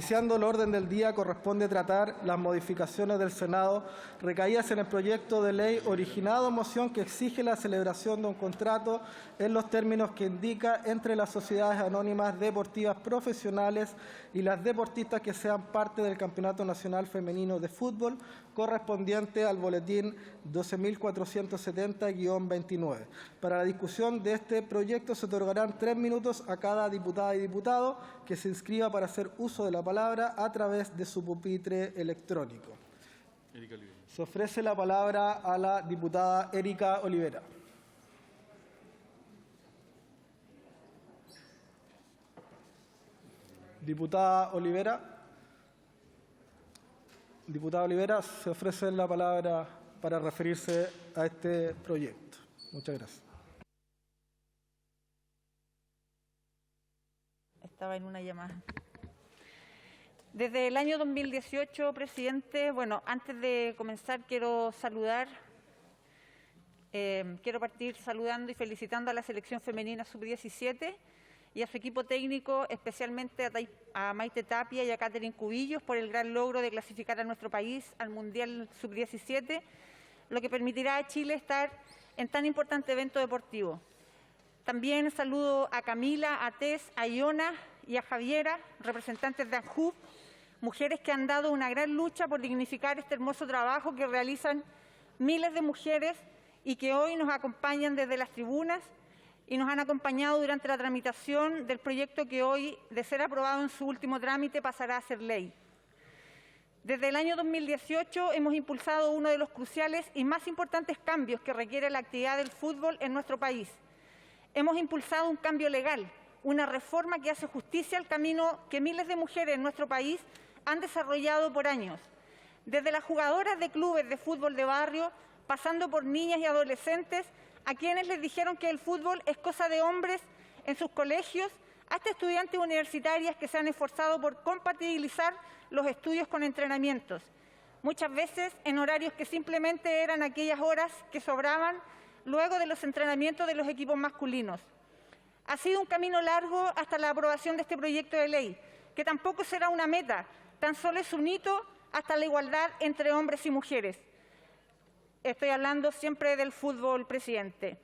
Iniciando el orden del día, corresponde tratar las modificaciones del Senado recaídas en el proyecto de ley originado en moción que exige la celebración de un contrato en los términos que indica entre las sociedades anónimas deportivas profesionales y las deportistas que sean parte del Campeonato Nacional Femenino de Fútbol correspondiente al boletín 12.470-29. Para la discusión de este proyecto se otorgarán 3 minutos a cada diputada y diputado que se inscriba para hacer uso de la palabra a través de su pupitre electrónico. Se ofrece la palabra a la diputada Erika Olivera. Diputada Olivera. Diputada Olivera, se ofrece la palabra para referirse a este proyecto. Muchas gracias. Estaba en una llamada. Desde el año 2018, presidente, antes de comenzar quiero partir saludando y felicitando a la selección femenina sub-17 y a su equipo técnico, especialmente a Maite Tapia y a Catherine Cubillos por el gran logro de clasificar a nuestro país al Mundial sub-17, lo que permitirá a Chile estar en tan importante evento deportivo. También saludo a Camila, a Tess, a Iona y a Javiera, representantes de ANJUB, mujeres que han dado una gran lucha por dignificar este hermoso trabajo que realizan miles de mujeres y que hoy nos acompañan desde las tribunas y nos han acompañado durante la tramitación del proyecto que hoy, de ser aprobado en su último trámite, pasará a ser ley. Desde el año 2018 hemos impulsado uno de los cruciales y más importantes cambios que requiere la actividad del fútbol en nuestro país. Hemos impulsado un cambio legal, una reforma que hace justicia al camino que miles de mujeres en nuestro país han desarrollado por años. Desde las jugadoras de clubes de fútbol de barrio, pasando por niñas y adolescentes, a quienes les dijeron que el fútbol es cosa de hombres en sus colegios, hasta estudiantes universitarias que se han esforzado por compatibilizar los estudios con entrenamientos, muchas veces en horarios que simplemente eran aquellas horas que sobraban luego de los entrenamientos de los equipos masculinos. Ha sido un camino largo hasta la aprobación de este proyecto de ley, que tampoco será una meta, tan solo es un hito hasta la igualdad entre hombres y mujeres. Estoy hablando siempre del fútbol, presidente.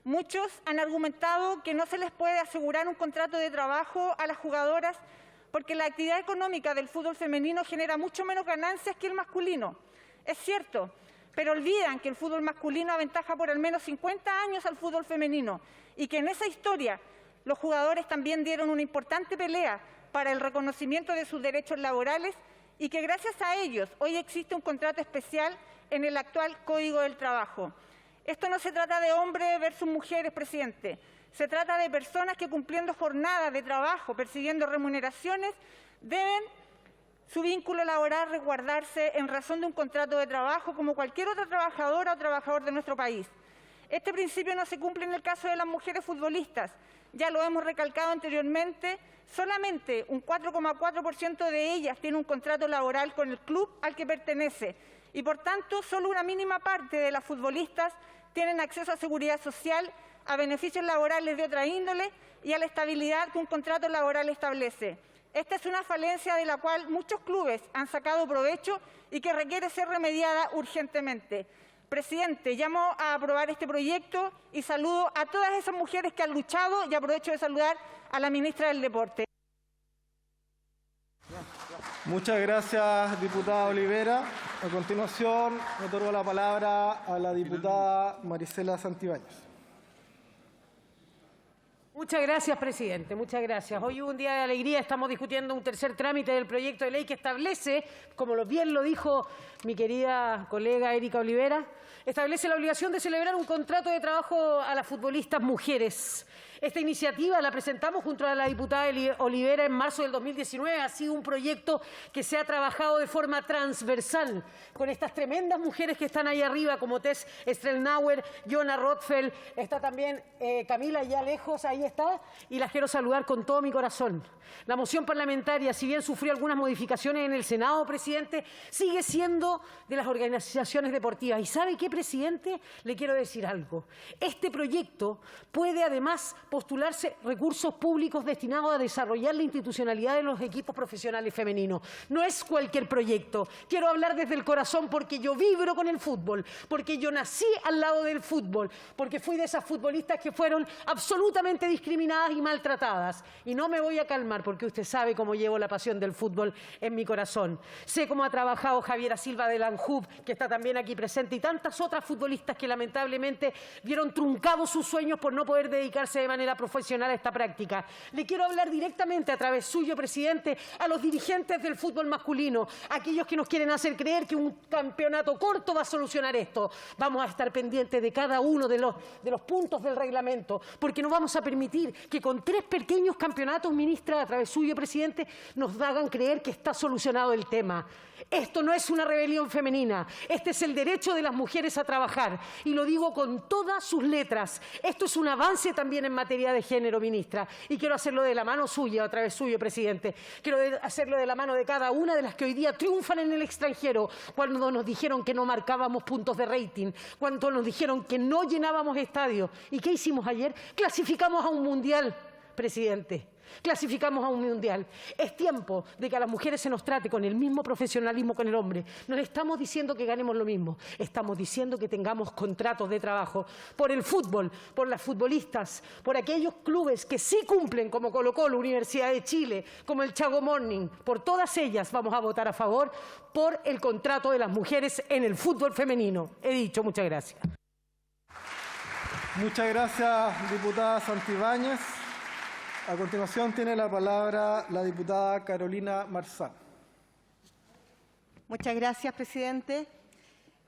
Muchos han argumentado que no se les puede asegurar un contrato de trabajo a las jugadoras porque la actividad económica del fútbol femenino genera mucho menos ganancias que el masculino. Es cierto, pero olvidan que el fútbol masculino aventaja por al menos 50 años al fútbol femenino y que en esa historia los jugadores también dieron una importante pelea para el reconocimiento de sus derechos laborales y que gracias a ellos hoy existe un contrato especial en el actual Código del Trabajo. Esto no se trata de hombres versus mujeres, presidente. Se trata de personas que cumpliendo jornadas de trabajo, persiguiendo remuneraciones, deben su vínculo laboral resguardarse en razón de un contrato de trabajo como cualquier otra trabajadora o trabajador de nuestro país. Este principio no se cumple en el caso de las mujeres futbolistas. Ya lo hemos recalcado anteriormente, solamente un 4,4% de ellas tiene un contrato laboral con el club al que pertenece y, por tanto, solo una mínima parte de las futbolistas tienen acceso a seguridad social, a beneficios laborales de otra índole y a la estabilidad que un contrato laboral establece. Esta es una falencia de la cual muchos clubes han sacado provecho y que requiere ser remediada urgentemente. Presidente, llamo a aprobar este proyecto y saludo a todas esas mujeres que han luchado y aprovecho de saludar a la ministra del Deporte. Muchas gracias, diputada Olivera. A continuación, otorgo la palabra a la diputada Marisela Santibáñez. Muchas gracias, presidente. Muchas gracias. Hoy es un día de alegría. Estamos discutiendo un tercer trámite del proyecto de ley que establece, como bien lo dijo mi querida colega Erika Olivera, establece la obligación de celebrar un contrato de trabajo a las futbolistas mujeres. Esta iniciativa la presentamos junto a la diputada Olivera en marzo del 2019. Ha sido un proyecto que se ha trabajado de forma transversal con estas tremendas mujeres que están ahí arriba, como Tess Strelnauer, Jona Rothfeld, está también Camila ya lejos, ahí está, y las quiero saludar con todo mi corazón. La moción parlamentaria, si bien sufrió algunas modificaciones en el Senado, presidente, sigue siendo de las organizaciones deportivas. ¿Y sabe qué, presidente? Le quiero decir algo. Este proyecto puede además postularse recursos públicos destinados a desarrollar la institucionalidad de los equipos profesionales femeninos. No es cualquier proyecto. Quiero hablar desde el corazón porque yo vibro con el fútbol, porque yo nací al lado del fútbol, porque fui de esas futbolistas que fueron absolutamente discriminadas y maltratadas. Y no me voy a calmar porque usted sabe cómo llevo la pasión del fútbol en mi corazón. Sé cómo ha trabajado Javiera Silva de Lanjub, que está también aquí presente, y tantas otras futbolistas que lamentablemente vieron truncados sus sueños por no poder dedicarse de manera profesional a esta práctica. Le quiero hablar directamente a través suyo, presidente, a los dirigentes del fútbol masculino, aquellos que nos quieren hacer creer que un campeonato corto va a solucionar esto. Vamos a estar pendientes de cada uno de los puntos del reglamento, porque no vamos a permitir que con 3 pequeños campeonatos, ministra, a través suyo, presidente, nos hagan creer que está solucionado el tema. Esto no es una rebelión femenina, este es el derecho de las mujeres a trabajar, y lo digo con todas sus letras. Esto es un avance también en materia de género, ministra, y quiero hacerlo de la mano suya, a través suyo, presidente. Quiero hacerlo de la mano de cada una de las que hoy día triunfan en el extranjero, cuando nos dijeron que no marcábamos puntos de rating, cuando nos dijeron que no llenábamos estadios. ¿Y qué hicimos ayer? Clasificamos a un mundial, presidente. Clasificamos a un mundial. Es tiempo de que a las mujeres se nos trate con el mismo profesionalismo que el hombre. No le estamos diciendo que ganemos lo mismo, estamos diciendo que tengamos contratos de trabajo por el fútbol, por las futbolistas, por aquellos clubes que sí cumplen, como Colo-Colo, Universidad de Chile, como el Chago Morning. Por todas ellas vamos a votar a favor por el contrato de las mujeres en el fútbol femenino. He dicho, muchas gracias. Muchas gracias, diputada Santibáñez. A continuación tiene la palabra la diputada Carolina Marzán. Muchas gracias, presidente.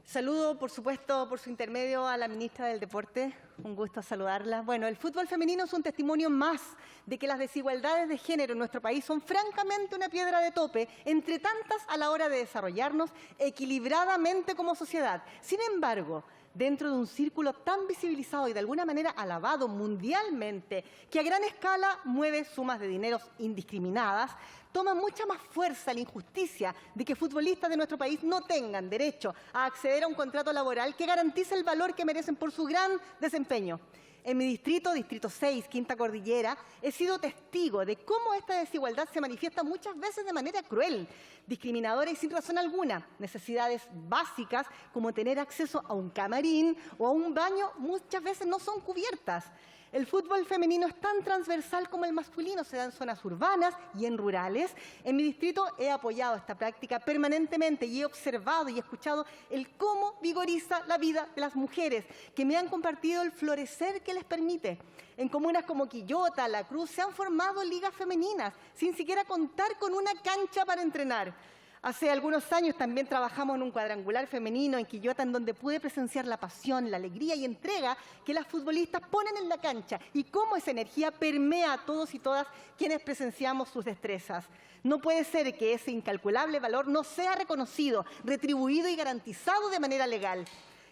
Saludo, por supuesto, por su intermedio a la ministra del Deporte. Un gusto saludarla. Bueno, el fútbol femenino es un testimonio más de que las desigualdades de género en nuestro país son francamente una piedra de tope, entre tantas a la hora de desarrollarnos equilibradamente como sociedad. Sin embargo, dentro de un círculo tan visibilizado y de alguna manera alabado mundialmente, que a gran escala mueve sumas de dineros indiscriminadas, toma mucha más fuerza la injusticia de que futbolistas de nuestro país no tengan derecho a acceder a un contrato laboral que garantice el valor que merecen por su gran desempeño. En mi distrito, Distrito 6, Quinta Cordillera, he sido testigo de cómo esta desigualdad se manifiesta muchas veces de manera cruel, discriminadora y sin razón alguna. Necesidades básicas como tener acceso a un camarín o a un baño muchas veces no son cubiertas. El fútbol femenino es tan transversal como el masculino, se da en zonas urbanas y en rurales. En mi distrito he apoyado esta práctica permanentemente y he observado y escuchado el cómo vigoriza la vida de las mujeres, que me han compartido el florecer que les permite. En comunas como Quillota, La Cruz, se han formado ligas femeninas, sin siquiera contar con una cancha para entrenar. Hace algunos años también trabajamos en un cuadrangular femenino en Quillota, en donde pude presenciar la pasión, la alegría y entrega que las futbolistas ponen en la cancha y cómo esa energía permea a todos y todas quienes presenciamos sus destrezas. No puede ser que ese incalculable valor no sea reconocido, retribuido y garantizado de manera legal.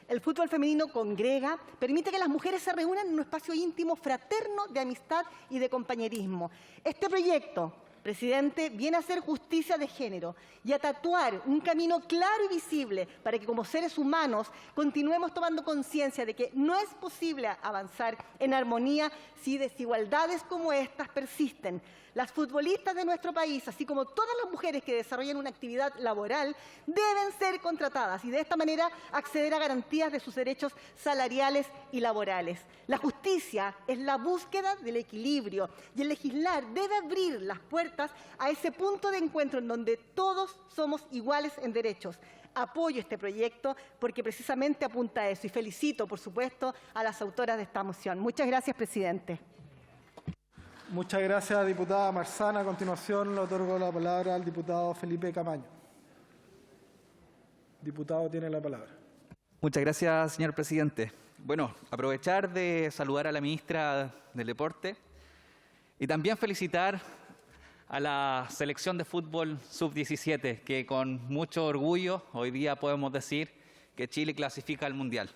El fútbol femenino congrega, permite que las mujeres se reúnan en un espacio íntimo, fraterno, de amistad y de compañerismo. Este proyecto, presidente, viene a hacer justicia de género y a tatuar un camino claro y visible para que como seres humanos continuemos tomando conciencia de que no es posible avanzar en armonía si desigualdades como estas persisten. Las futbolistas de nuestro país, así como todas las mujeres que desarrollan una actividad laboral, deben ser contratadas y de esta manera acceder a garantías de sus derechos salariales y laborales. La justicia es la búsqueda del equilibrio y el legislar debe abrir las puertas a ese punto de encuentro en donde todos somos iguales en derechos. Apoyo este proyecto porque precisamente apunta a eso y felicito, por supuesto, a las autoras de esta moción. Muchas gracias, presidente. Muchas gracias, diputada Marzán. A continuación le otorgo la palabra al diputado Felipe Camaño. Diputado, tiene la palabra. Muchas gracias, señor presidente. Bueno, aprovechar de saludar a la ministra del Deporte y también felicitar a la selección de fútbol sub-17, que con mucho orgullo hoy día podemos decir que Chile clasifica al Mundial.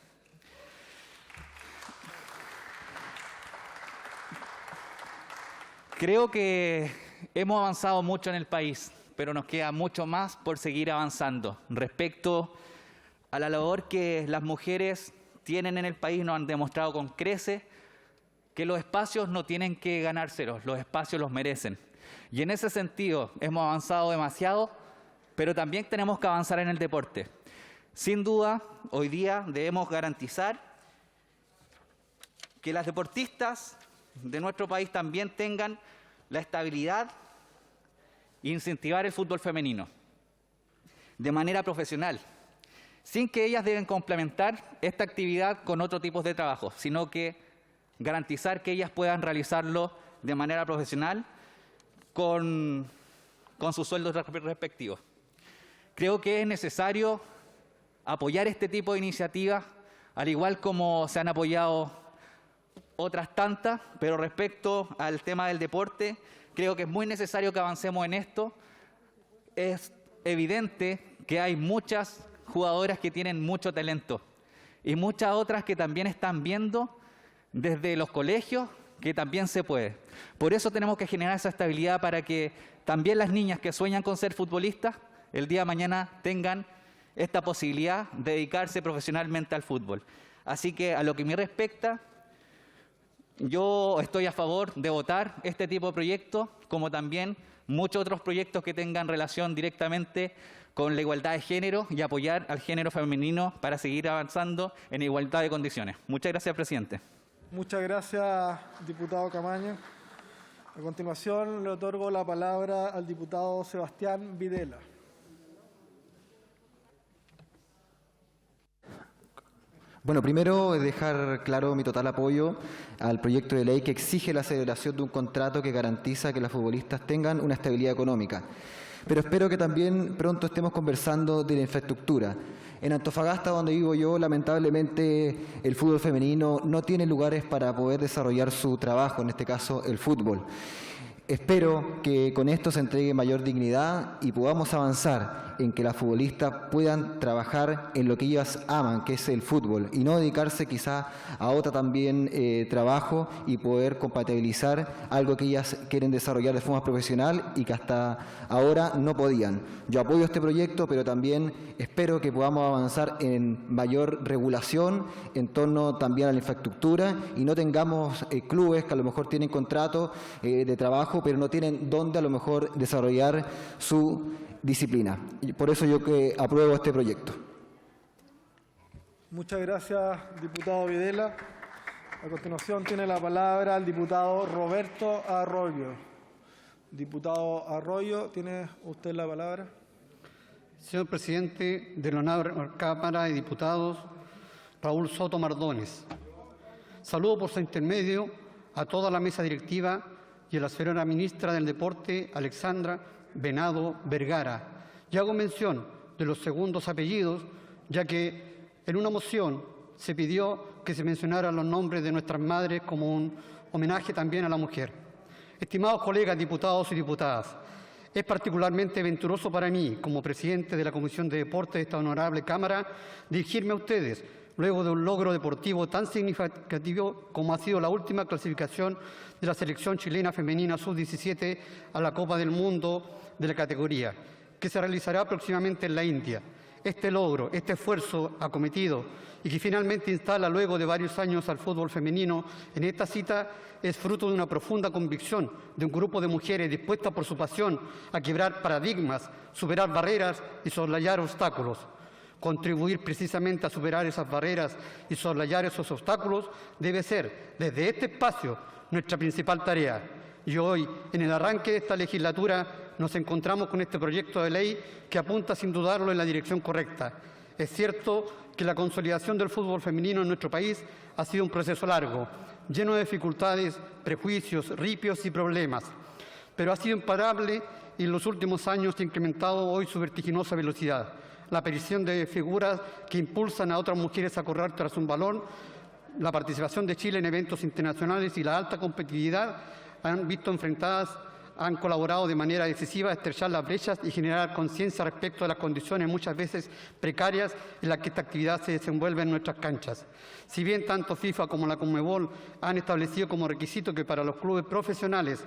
Creo que hemos avanzado mucho en el país, pero nos queda mucho más por seguir avanzando. Respecto a la labor que las mujeres tienen en el país, nos han demostrado con creces que los espacios no tienen que ganárselos, los espacios los merecen. Y en ese sentido hemos avanzado demasiado, pero también tenemos que avanzar en el deporte. Sin duda, hoy día debemos garantizar que las deportistas de nuestro país también tengan la estabilidad e incentivar el fútbol femenino de manera profesional, sin que ellas deben complementar esta actividad con otro tipo de trabajo, sino que garantizar que ellas puedan realizarlo de manera profesional con sus sueldos respectivos. Creo que es necesario apoyar este tipo de iniciativas, al igual como se han apoyado otras tantas, pero respecto al tema del deporte, creo que es muy necesario que avancemos en esto. Es evidente que hay muchas jugadoras que tienen mucho talento y muchas otras que también están viendo desde los colegios que también se puede. Por eso tenemos que generar esa estabilidad para que también las niñas que sueñan con ser futbolistas el día de mañana tengan esta posibilidad de dedicarse profesionalmente al fútbol. Así que a lo que me respecta, yo estoy a favor de votar este tipo de proyectos, como también muchos otros proyectos que tengan relación directamente con la igualdad de género y apoyar al género femenino para seguir avanzando en igualdad de condiciones. Muchas gracias, presidente. Muchas gracias, diputado Camaño. A continuación, le otorgo la palabra al diputado Sebastián Videla. Bueno, primero dejar claro mi total apoyo al proyecto de ley que exige la celebración de un contrato que garantiza que las futbolistas tengan una estabilidad económica. Pero espero que también pronto estemos conversando de la infraestructura. En Antofagasta, donde vivo yo, lamentablemente el fútbol femenino no tiene lugares para poder desarrollar su trabajo, en este caso el fútbol. Espero que con esto se entregue mayor dignidad y podamos avanzar en que las futbolistas puedan trabajar en lo que ellas aman, que es el fútbol, y no dedicarse quizá a otro también trabajo y poder compatibilizar algo que ellas quieren desarrollar de forma profesional y que hasta ahora no podían. Yo apoyo este proyecto, pero también espero que podamos avanzar en mayor regulación en torno también a la infraestructura y no tengamos clubes que a lo mejor tienen contrato de trabajo, pero no tienen dónde a lo mejor desarrollar su disciplina. Y por eso yo que apruebo este proyecto. Muchas gracias, diputado Videla. A continuación tiene la palabra el diputado Roberto Arroyo. Diputado Arroyo, tiene usted la palabra. Señor presidente de la Honorable Cámara de Diputados, Raúl Soto Mardones. Saludo por su intermedio a toda la mesa directiva y a la señora ministra del Deporte, Alexandra Venado Vergara. Y hago mención de los segundos apellidos, ya que en una moción se pidió que se mencionaran los nombres de nuestras madres como un homenaje también a la mujer. Estimados colegas diputados y diputadas, es particularmente venturoso para mí, como presidente de la Comisión de Deportes de esta honorable Cámara, dirigirme a ustedes luego de un logro deportivo tan significativo como ha sido la última clasificación de la selección chilena femenina sub-17 a la Copa del Mundo de la categoría, que se realizará próximamente en la India. Este logro, este esfuerzo acometido y que finalmente instala luego de varios años al fútbol femenino en esta cita es fruto de una profunda convicción de un grupo de mujeres dispuestas por su pasión a quebrar paradigmas, superar barreras y soslayar obstáculos. Contribuir precisamente a superar esas barreras y soslayar esos obstáculos debe ser, desde este espacio, nuestra principal tarea. Y hoy, en el arranque de esta legislatura, nos encontramos con este proyecto de ley que apunta sin dudarlo en la dirección correcta. Es cierto que la consolidación del fútbol femenino en nuestro país ha sido un proceso largo, lleno de dificultades, prejuicios, ripios y problemas, pero ha sido imparable y en los últimos años ha incrementado hoy su vertiginosa velocidad. La aparición de figuras que impulsan a otras mujeres a correr tras un balón, la participación de Chile en eventos internacionales y la alta competitividad han colaborado de manera decisiva a estrechar las brechas y generar conciencia respecto a las condiciones muchas veces precarias en las que esta actividad se desenvuelve en nuestras canchas. Si bien tanto FIFA como la Conmebol han establecido como requisito que para los clubes profesionales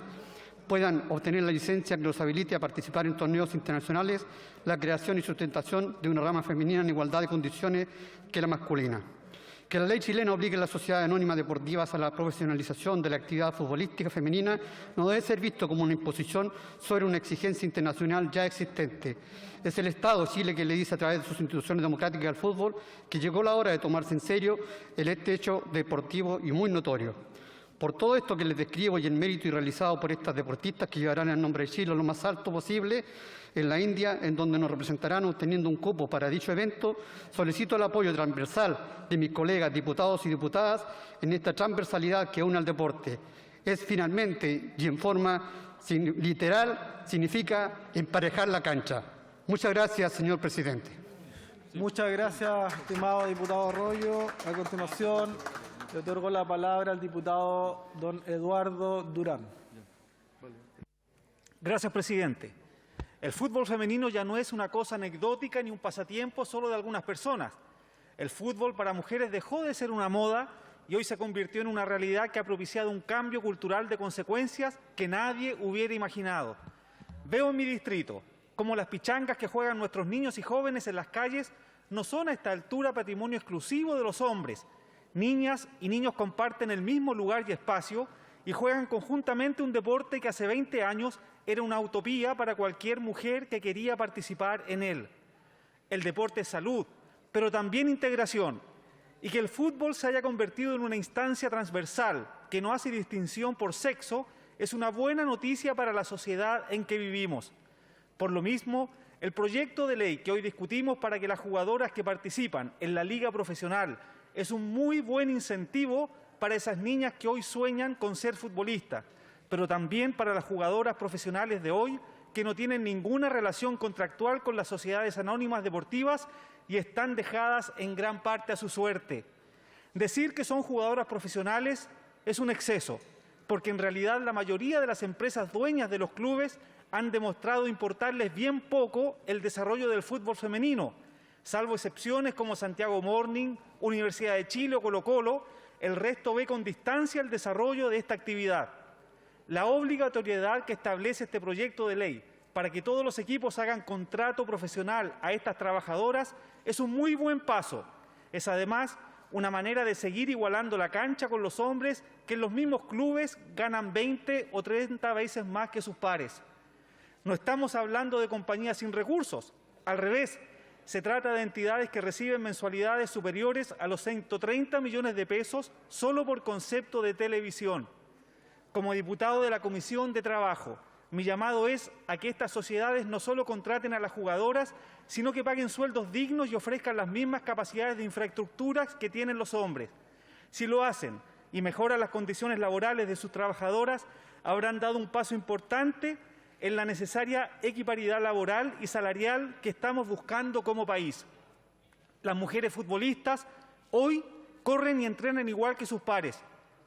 puedan obtener la licencia que los habilite a participar en torneos internacionales, la creación y sustentación de una rama femenina en igualdad de condiciones que la masculina. Que la ley chilena obligue a las sociedades anónimas deportivas a la profesionalización de la actividad futbolística femenina no debe ser visto como una imposición sobre una exigencia internacional ya existente. Es el Estado de Chile que le dice a través de sus instituciones democráticas al fútbol que llegó la hora de tomarse en serio este hecho deportivo y muy notorio. Por todo esto que les describo y el mérito y realizado por estas deportistas que llevarán el nombre de Chile lo más alto posible en la India, en donde nos representarán obteniendo un cupo para dicho evento, solicito el apoyo transversal de mis colegas diputados y diputadas en esta transversalidad que une al deporte. Es finalmente y en forma literal, significa emparejar la cancha. Muchas gracias, señor presidente. Muchas gracias, estimado diputado Arroyo. A continuación, le otorgo la palabra al diputado don Eduardo Durán. Gracias, presidente. El fútbol femenino ya no es una cosa anecdótica ni un pasatiempo solo de algunas personas. El fútbol para mujeres dejó de ser una moda y hoy se convirtió en una realidad que ha propiciado un cambio cultural de consecuencias que nadie hubiera imaginado. Veo en mi distrito cómo las pichangas que juegan nuestros niños y jóvenes en las calles no son a esta altura patrimonio exclusivo de los hombres. Niñas y niños comparten el mismo lugar y espacio y juegan conjuntamente un deporte que hace 20 años era una utopía para cualquier mujer que quería participar en él. El deporte es salud, pero también integración, y que el fútbol se haya convertido en una instancia transversal que no hace distinción por sexo es una buena noticia para la sociedad en que vivimos. Por lo mismo, el proyecto de ley que hoy discutimos para que las jugadoras que participan en la liga profesional es un muy buen incentivo para esas niñas que hoy sueñan con ser futbolistas, pero también para las jugadoras profesionales de hoy que no tienen ninguna relación contractual con las sociedades anónimas deportivas y están dejadas en gran parte a su suerte. Decir que son jugadoras profesionales es un exceso, porque en realidad la mayoría de las empresas dueñas de los clubes han demostrado importarles bien poco el desarrollo del fútbol femenino. Salvo excepciones como Santiago Morning, Universidad de Chile o Colo-Colo, el resto ve con distancia el desarrollo de esta actividad. La obligatoriedad que establece este proyecto de ley para que todos los equipos hagan contrato profesional a estas trabajadoras es un muy buen paso. Es además una manera de seguir igualando la cancha con los hombres que en los mismos clubes ganan 20 o 30 veces más que sus pares. No estamos hablando de compañías sin recursos, al revés. Se trata de entidades que reciben mensualidades superiores a los 130 millones de pesos solo por concepto de televisión. Como diputado de la Comisión de Trabajo, mi llamado es a que estas sociedades no solo contraten a las jugadoras, sino que paguen sueldos dignos y ofrezcan las mismas capacidades de infraestructuras que tienen los hombres. Si lo hacen y mejoran las condiciones laborales de sus trabajadoras, habrán dado un paso importante en la necesaria equiparidad laboral y salarial que estamos buscando como país. Las mujeres futbolistas hoy corren y entrenan igual que sus pares,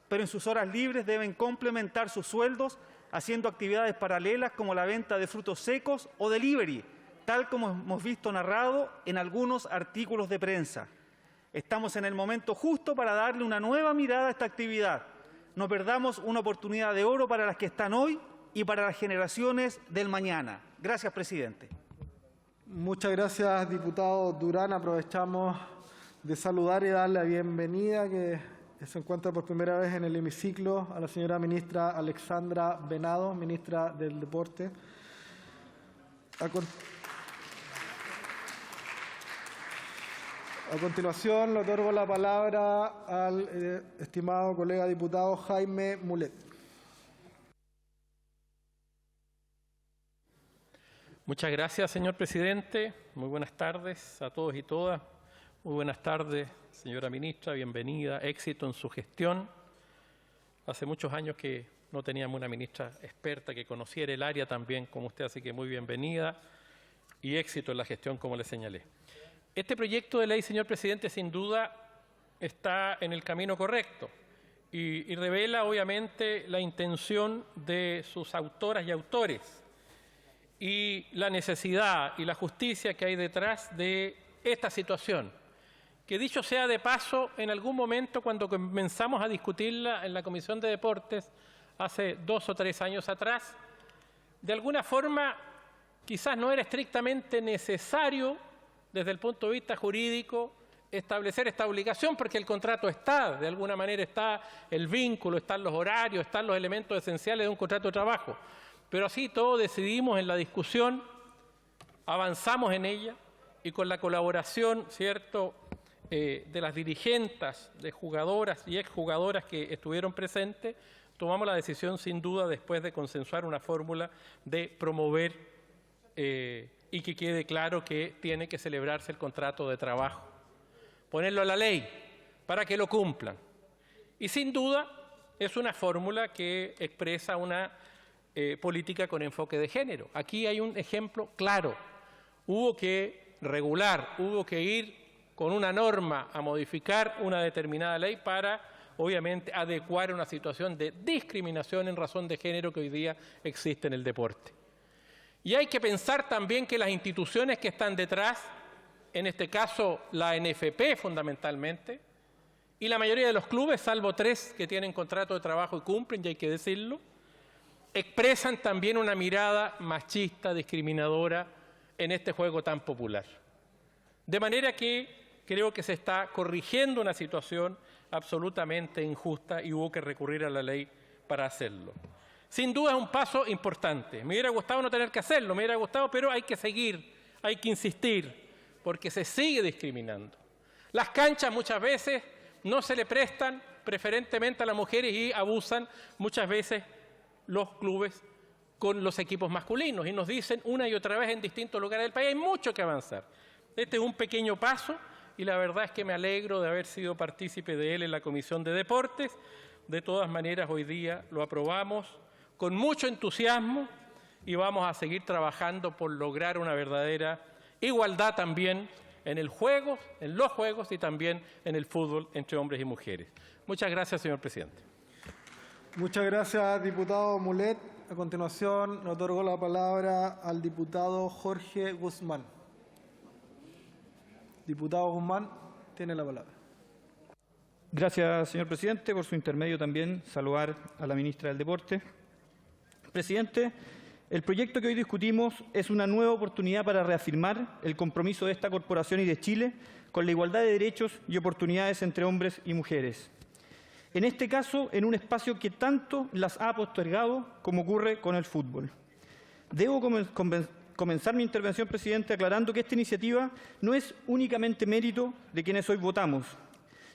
pero en sus horas libres deben complementar sus sueldos haciendo actividades paralelas como la venta de frutos secos o delivery, tal como hemos visto narrado en algunos artículos de prensa. Estamos en el momento justo para darle una nueva mirada a esta actividad. No perdamos una oportunidad de oro para las que están hoy y para las generaciones del mañana. Gracias, presidente. Muchas gracias, diputado Durán. Aprovechamos de saludar y dar la bienvenida que se encuentra por primera vez en el hemiciclo a la señora ministra Alexandra Venado, ministra del Deporte. A continuación, le otorgo la palabra al estimado colega diputado Jaime Mulet. Muchas gracias, señor presidente. Muy buenas tardes a todos y todas. Muy buenas tardes, señora ministra. Bienvenida. Éxito en su gestión. Hace muchos años que no teníamos una ministra experta que conociera el área también como usted, así que muy bienvenida y éxito en la gestión, como le señalé. Este proyecto de ley, señor presidente, sin duda está en el camino correcto y revela, obviamente, la intención de sus autoras y autores y la necesidad y la justicia que hay detrás de esta situación, que dicho sea de paso, en algún momento cuando comenzamos a discutirla en la Comisión de Deportes, hace 2 o 3 años atrás, de alguna forma quizás no era estrictamente necesario desde el punto de vista jurídico establecer esta obligación porque el contrato está, de alguna manera está el vínculo, están los horarios, están los elementos esenciales de un contrato de trabajo. Pero así todo decidimos en la discusión, avanzamos en ella y con la colaboración, ¿cierto?, de las dirigentes, de jugadoras y exjugadoras que estuvieron presentes, tomamos la decisión sin duda después de consensuar una fórmula de promover y que quede claro que tiene que celebrarse el contrato de trabajo, ponerlo a la ley para que lo cumplan. Y sin duda es una fórmula que expresa una política con enfoque de género. Aquí hay un ejemplo claro. Hubo que regular, hubo que ir con una norma a modificar una determinada ley para, obviamente, adecuar una situación de discriminación en razón de género que hoy día existe en el deporte. Y hay que pensar también que las instituciones que están detrás, en este caso la NFP fundamentalmente, y la mayoría de los clubes, salvo 3 que tienen contrato de trabajo y cumplen, y hay que decirlo, expresan también una mirada machista, discriminadora en este juego tan popular. De manera que creo que se está corrigiendo una situación absolutamente injusta y hubo que recurrir a la ley para hacerlo. Sin duda es un paso importante. Me hubiera gustado no tener que hacerlo, me hubiera gustado, pero hay que seguir, hay que insistir, porque se sigue discriminando. Las canchas muchas veces no se le prestan preferentemente a las mujeres y abusan muchas veces los clubes con los equipos masculinos y nos dicen una y otra vez en distintos lugares del país, hay mucho que avanzar. Este es un pequeño paso y la verdad es que me alegro de haber sido partícipe de él en la Comisión de Deportes. De todas maneras, hoy día lo aprobamos con mucho entusiasmo y vamos a seguir trabajando por lograr una verdadera igualdad también en el juego, en los juegos y también en el fútbol entre hombres y mujeres. Muchas gracias, señor presidente. Muchas gracias, diputado Mulet. A continuación, le otorgo la palabra al diputado Jorge Guzmán. Diputado Guzmán, tiene la palabra. Gracias, señor presidente. Por su intermedio también saludar a la ministra del Deporte. Presidente, el proyecto que hoy discutimos es una nueva oportunidad para reafirmar el compromiso de esta corporación y de Chile con la igualdad de derechos y oportunidades entre hombres y mujeres. En este caso, en un espacio que tanto las ha postergado como ocurre con el fútbol. Debo comenzar mi intervención, presidente, aclarando que esta iniciativa no es únicamente mérito de quienes hoy votamos,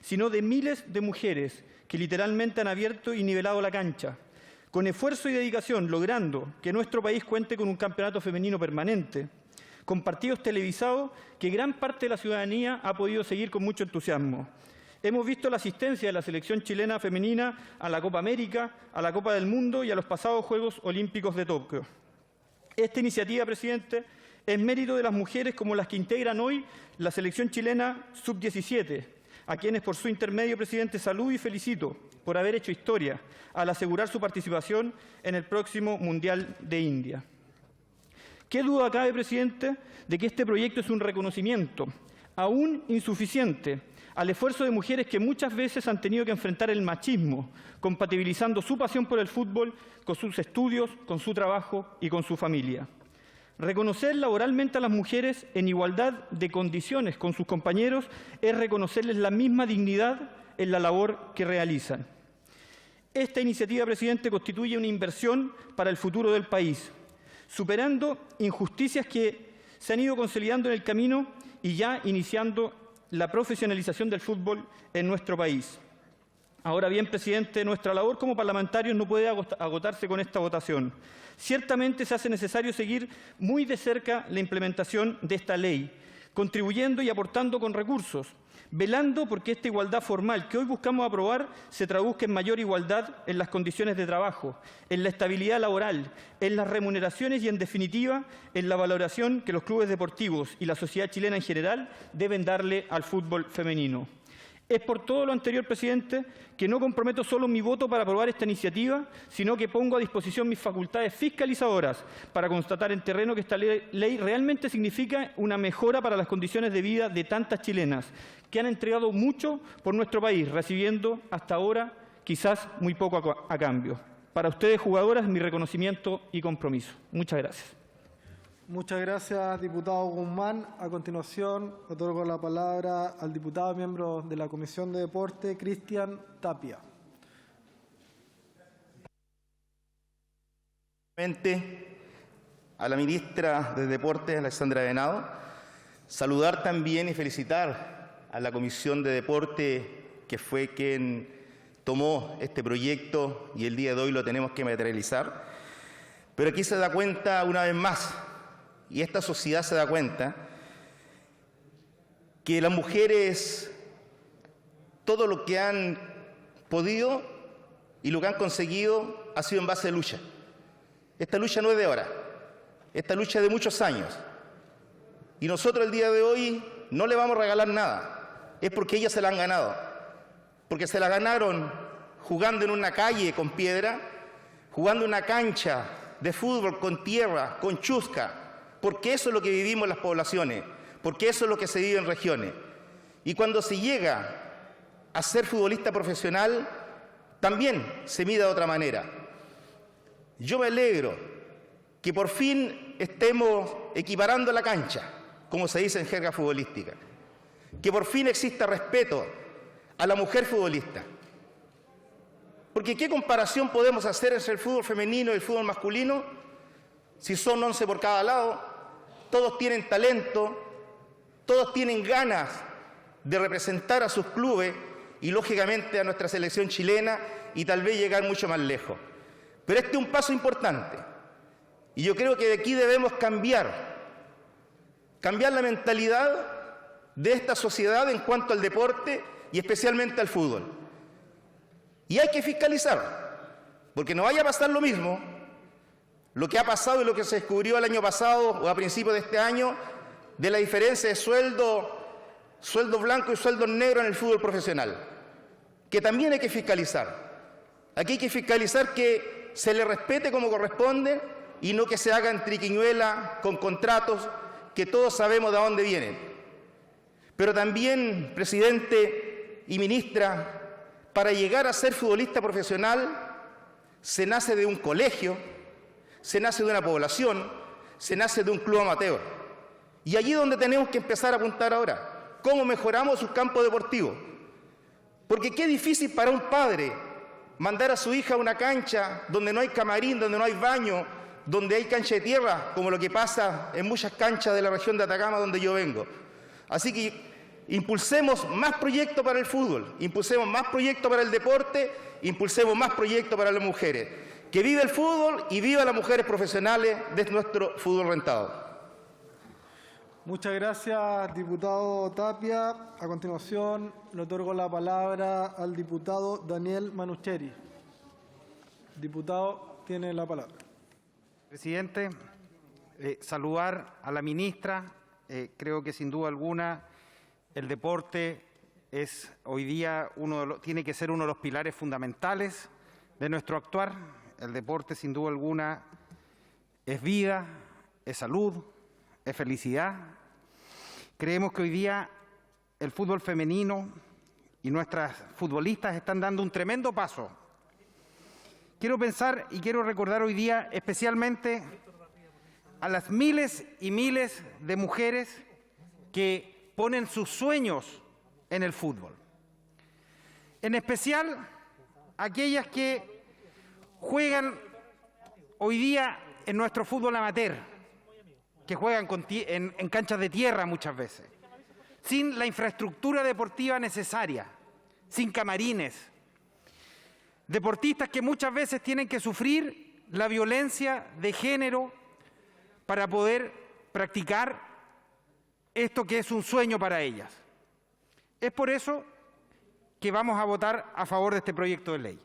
sino de miles de mujeres que literalmente han abierto y nivelado la cancha, con esfuerzo y dedicación, logrando que nuestro país cuente con un campeonato femenino permanente, con partidos televisados que gran parte de la ciudadanía ha podido seguir con mucho entusiasmo. Hemos visto la asistencia de la selección chilena femenina a la Copa América, a la Copa del Mundo y a los pasados Juegos Olímpicos de Tokio. Esta iniciativa, presidente, es mérito de las mujeres como las que integran hoy la selección chilena sub-17, a quienes por su intermedio, presidente, saludo y felicito por haber hecho historia al asegurar su participación en el próximo Mundial de India. ¿Qué duda cabe, presidente, de que este proyecto es un reconocimiento, aún insuficiente, al esfuerzo de mujeres que muchas veces han tenido que enfrentar el machismo, compatibilizando su pasión por el fútbol con sus estudios, con su trabajo y con su familia? Reconocer laboralmente a las mujeres en igualdad de condiciones con sus compañeros es reconocerles la misma dignidad en la labor que realizan. Esta iniciativa, presidente, constituye una inversión para el futuro del país, superando injusticias que se han ido consolidando en el camino y ya iniciando la profesionalización del fútbol en nuestro país. Ahora bien, presidente, nuestra labor como parlamentarios no puede agotarse con esta votación. Ciertamente se hace necesario seguir muy de cerca la implementación de esta ley, contribuyendo y aportando con recursos, velando porque esta igualdad formal que hoy buscamos aprobar se traduzca en mayor igualdad en las condiciones de trabajo, en la estabilidad laboral, en las remuneraciones y, en definitiva, en la valoración que los clubes deportivos y la sociedad chilena en general deben darle al fútbol femenino. Es por todo lo anterior, presidente, que no comprometo solo mi voto para aprobar esta iniciativa, sino que pongo a disposición mis facultades fiscalizadoras para constatar en terreno que esta ley realmente significa una mejora para las condiciones de vida de tantas chilenas que han entregado mucho por nuestro país, recibiendo hasta ahora quizás muy poco a cambio. Para ustedes, jugadoras, mi reconocimiento y compromiso. Muchas gracias. Muchas gracias, diputado Guzmán. A continuación, otorgo la palabra al diputado miembro de la Comisión de Deporte, Cristian Tapia. A la ministra de Deportes, Alexandra Venado, saludar también y felicitar a la Comisión de Deporte, que fue quien tomó este proyecto y el día de hoy lo tenemos que materializar. Pero aquí se da cuenta una vez más, y esta sociedad se da cuenta, que las mujeres, todo lo que han podido y lo que han conseguido ha sido en base de lucha. Esta lucha no es de ahora, esta lucha es de muchos años. Y nosotros el día de hoy no le vamos a regalar nada, es porque ellas se la han ganado. Porque se la ganaron jugando en una calle con piedra, jugando en una cancha de fútbol con tierra, con chusca, porque eso es lo que vivimos en las poblaciones, porque eso es lo que se vive en regiones. Y cuando se llega a ser futbolista profesional, también se mide de otra manera. Yo me alegro que por fin estemos equiparando la cancha, como se dice en jerga futbolística, que por fin exista respeto a la mujer futbolista. Porque ¿qué comparación podemos hacer entre el fútbol femenino y el fútbol masculino? Si son 11 por cada lado, todos tienen talento, todos tienen ganas de representar a sus clubes y, lógicamente, a nuestra selección chilena y tal vez llegar mucho más lejos. Pero este es un paso importante y yo creo que de aquí debemos cambiar la mentalidad de esta sociedad en cuanto al deporte y especialmente al fútbol. Y hay que fiscalizar, porque no vaya a pasar lo mismo, lo que ha pasado y lo que se descubrió el año pasado o a principios de este año, de la diferencia de sueldo blanco y sueldo negro en el fútbol profesional, que también hay que fiscalizar. Aquí hay que fiscalizar que se le respete como corresponde y no que se hagan triquiñuelas con contratos que todos sabemos de dónde vienen. Pero también, presidente y ministra, para llegar a ser futbolista profesional se nace de un colegio, se nace de una población, se nace de un club amateur. Y allí es donde tenemos que empezar a apuntar ahora. ¿Cómo mejoramos sus campos deportivos? Porque qué difícil para un padre mandar a su hija a una cancha donde no hay camarín, donde no hay baño, donde hay cancha de tierra, como lo que pasa en muchas canchas de la región de Atacama, donde yo vengo. Así que impulsemos más proyectos para el fútbol, impulsemos más proyectos para el deporte, impulsemos más proyectos para las mujeres. Que viva el fútbol y viva las mujeres profesionales de nuestro fútbol rentado. Muchas gracias, diputado Tapia. A continuación, le otorgo la palabra al diputado Daniel Manucheri. Diputado, tiene la palabra. Presidente, saludar a la ministra. Creo que sin duda alguna el deporte es hoy día tiene que ser uno de los pilares fundamentales de nuestro actuar. El deporte sin duda alguna es vida, es salud, es felicidad. Creemos que hoy día el fútbol femenino y nuestras futbolistas están dando un tremendo paso. Quiero pensar y quiero recordar hoy día especialmente a las miles y miles de mujeres que ponen sus sueños en el fútbol. En especial aquellas que juegan hoy día en nuestro fútbol amateur, que juegan en canchas de tierra muchas veces, sin la infraestructura deportiva necesaria, sin camarines. Deportistas que muchas veces tienen que sufrir la violencia de género para poder practicar esto que es un sueño para ellas. Es por eso que vamos a votar a favor de este proyecto de ley,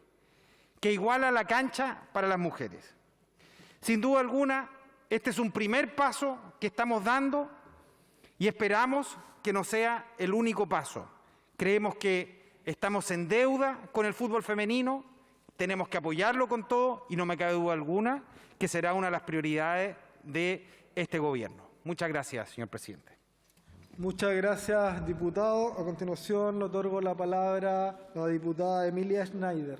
que iguala la cancha para las mujeres. Sin duda alguna, este es un primer paso que estamos dando y esperamos que no sea el único paso. Creemos que estamos en deuda con el fútbol femenino, tenemos que apoyarlo con todo y no me cabe duda alguna que será una de las prioridades de este gobierno. Muchas gracias, señor presidente. Muchas gracias, diputado. A continuación, le otorgo la palabra a la diputada Emilia Schneider.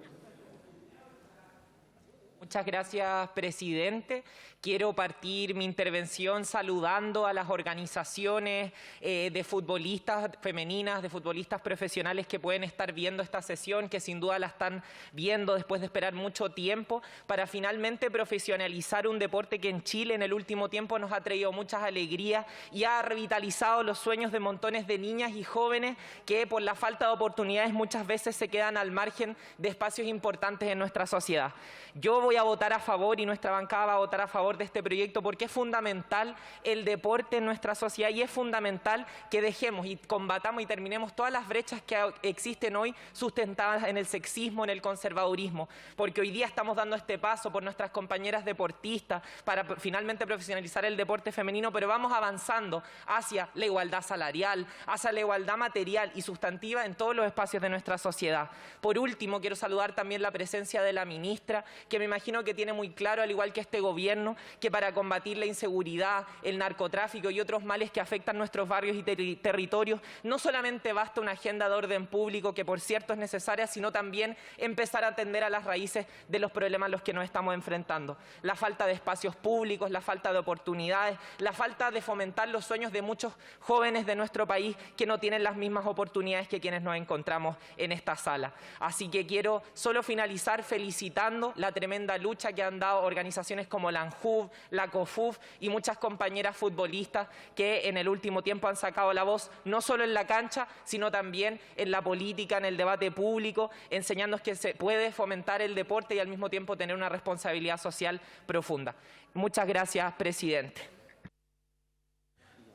Muchas gracias, presidente. Quiero partir mi intervención saludando a las organizaciones de futbolistas femeninas, de futbolistas profesionales que pueden estar viendo esta sesión, que sin duda la están viendo después de esperar mucho tiempo, para finalmente profesionalizar un deporte que en Chile en el último tiempo nos ha traído muchas alegrías y ha revitalizado los sueños de montones de niñas y jóvenes que por la falta de oportunidades muchas veces se quedan al margen de espacios importantes en nuestra sociedad. Yo voy a votar a favor y nuestra bancada va a votar a favor de este proyecto porque es fundamental el deporte en nuestra sociedad y es fundamental que dejemos y combatamos y terminemos todas las brechas que existen hoy sustentadas en el sexismo, en el conservadurismo, porque hoy día estamos dando este paso por nuestras compañeras deportistas para finalmente profesionalizar el deporte femenino, pero vamos avanzando hacia la igualdad salarial, hacia la igualdad material y sustantiva en todos los espacios de nuestra sociedad. Por último, quiero saludar también la presencia de la ministra, que me imagino que tiene muy claro, al igual que este gobierno, que para combatir la inseguridad, el narcotráfico y otros males que afectan nuestros barrios y territorios, no solamente basta una agenda de orden público, que por cierto es necesaria, sino también empezar a atender a las raíces de los problemas a los que nos estamos enfrentando. La falta de espacios públicos, la falta de oportunidades, la falta de fomentar los sueños de muchos jóvenes de nuestro país que no tienen las mismas oportunidades que quienes nos encontramos en esta sala. Así que quiero solo finalizar felicitando la tremenda lucha que han dado organizaciones como la ANJUV, la COFUF y muchas compañeras futbolistas que en el último tiempo han sacado la voz no solo en la cancha, sino también en la política, en el debate público, enseñándonos que se puede fomentar el deporte y al mismo tiempo tener una responsabilidad social profunda. Muchas gracias, presidente.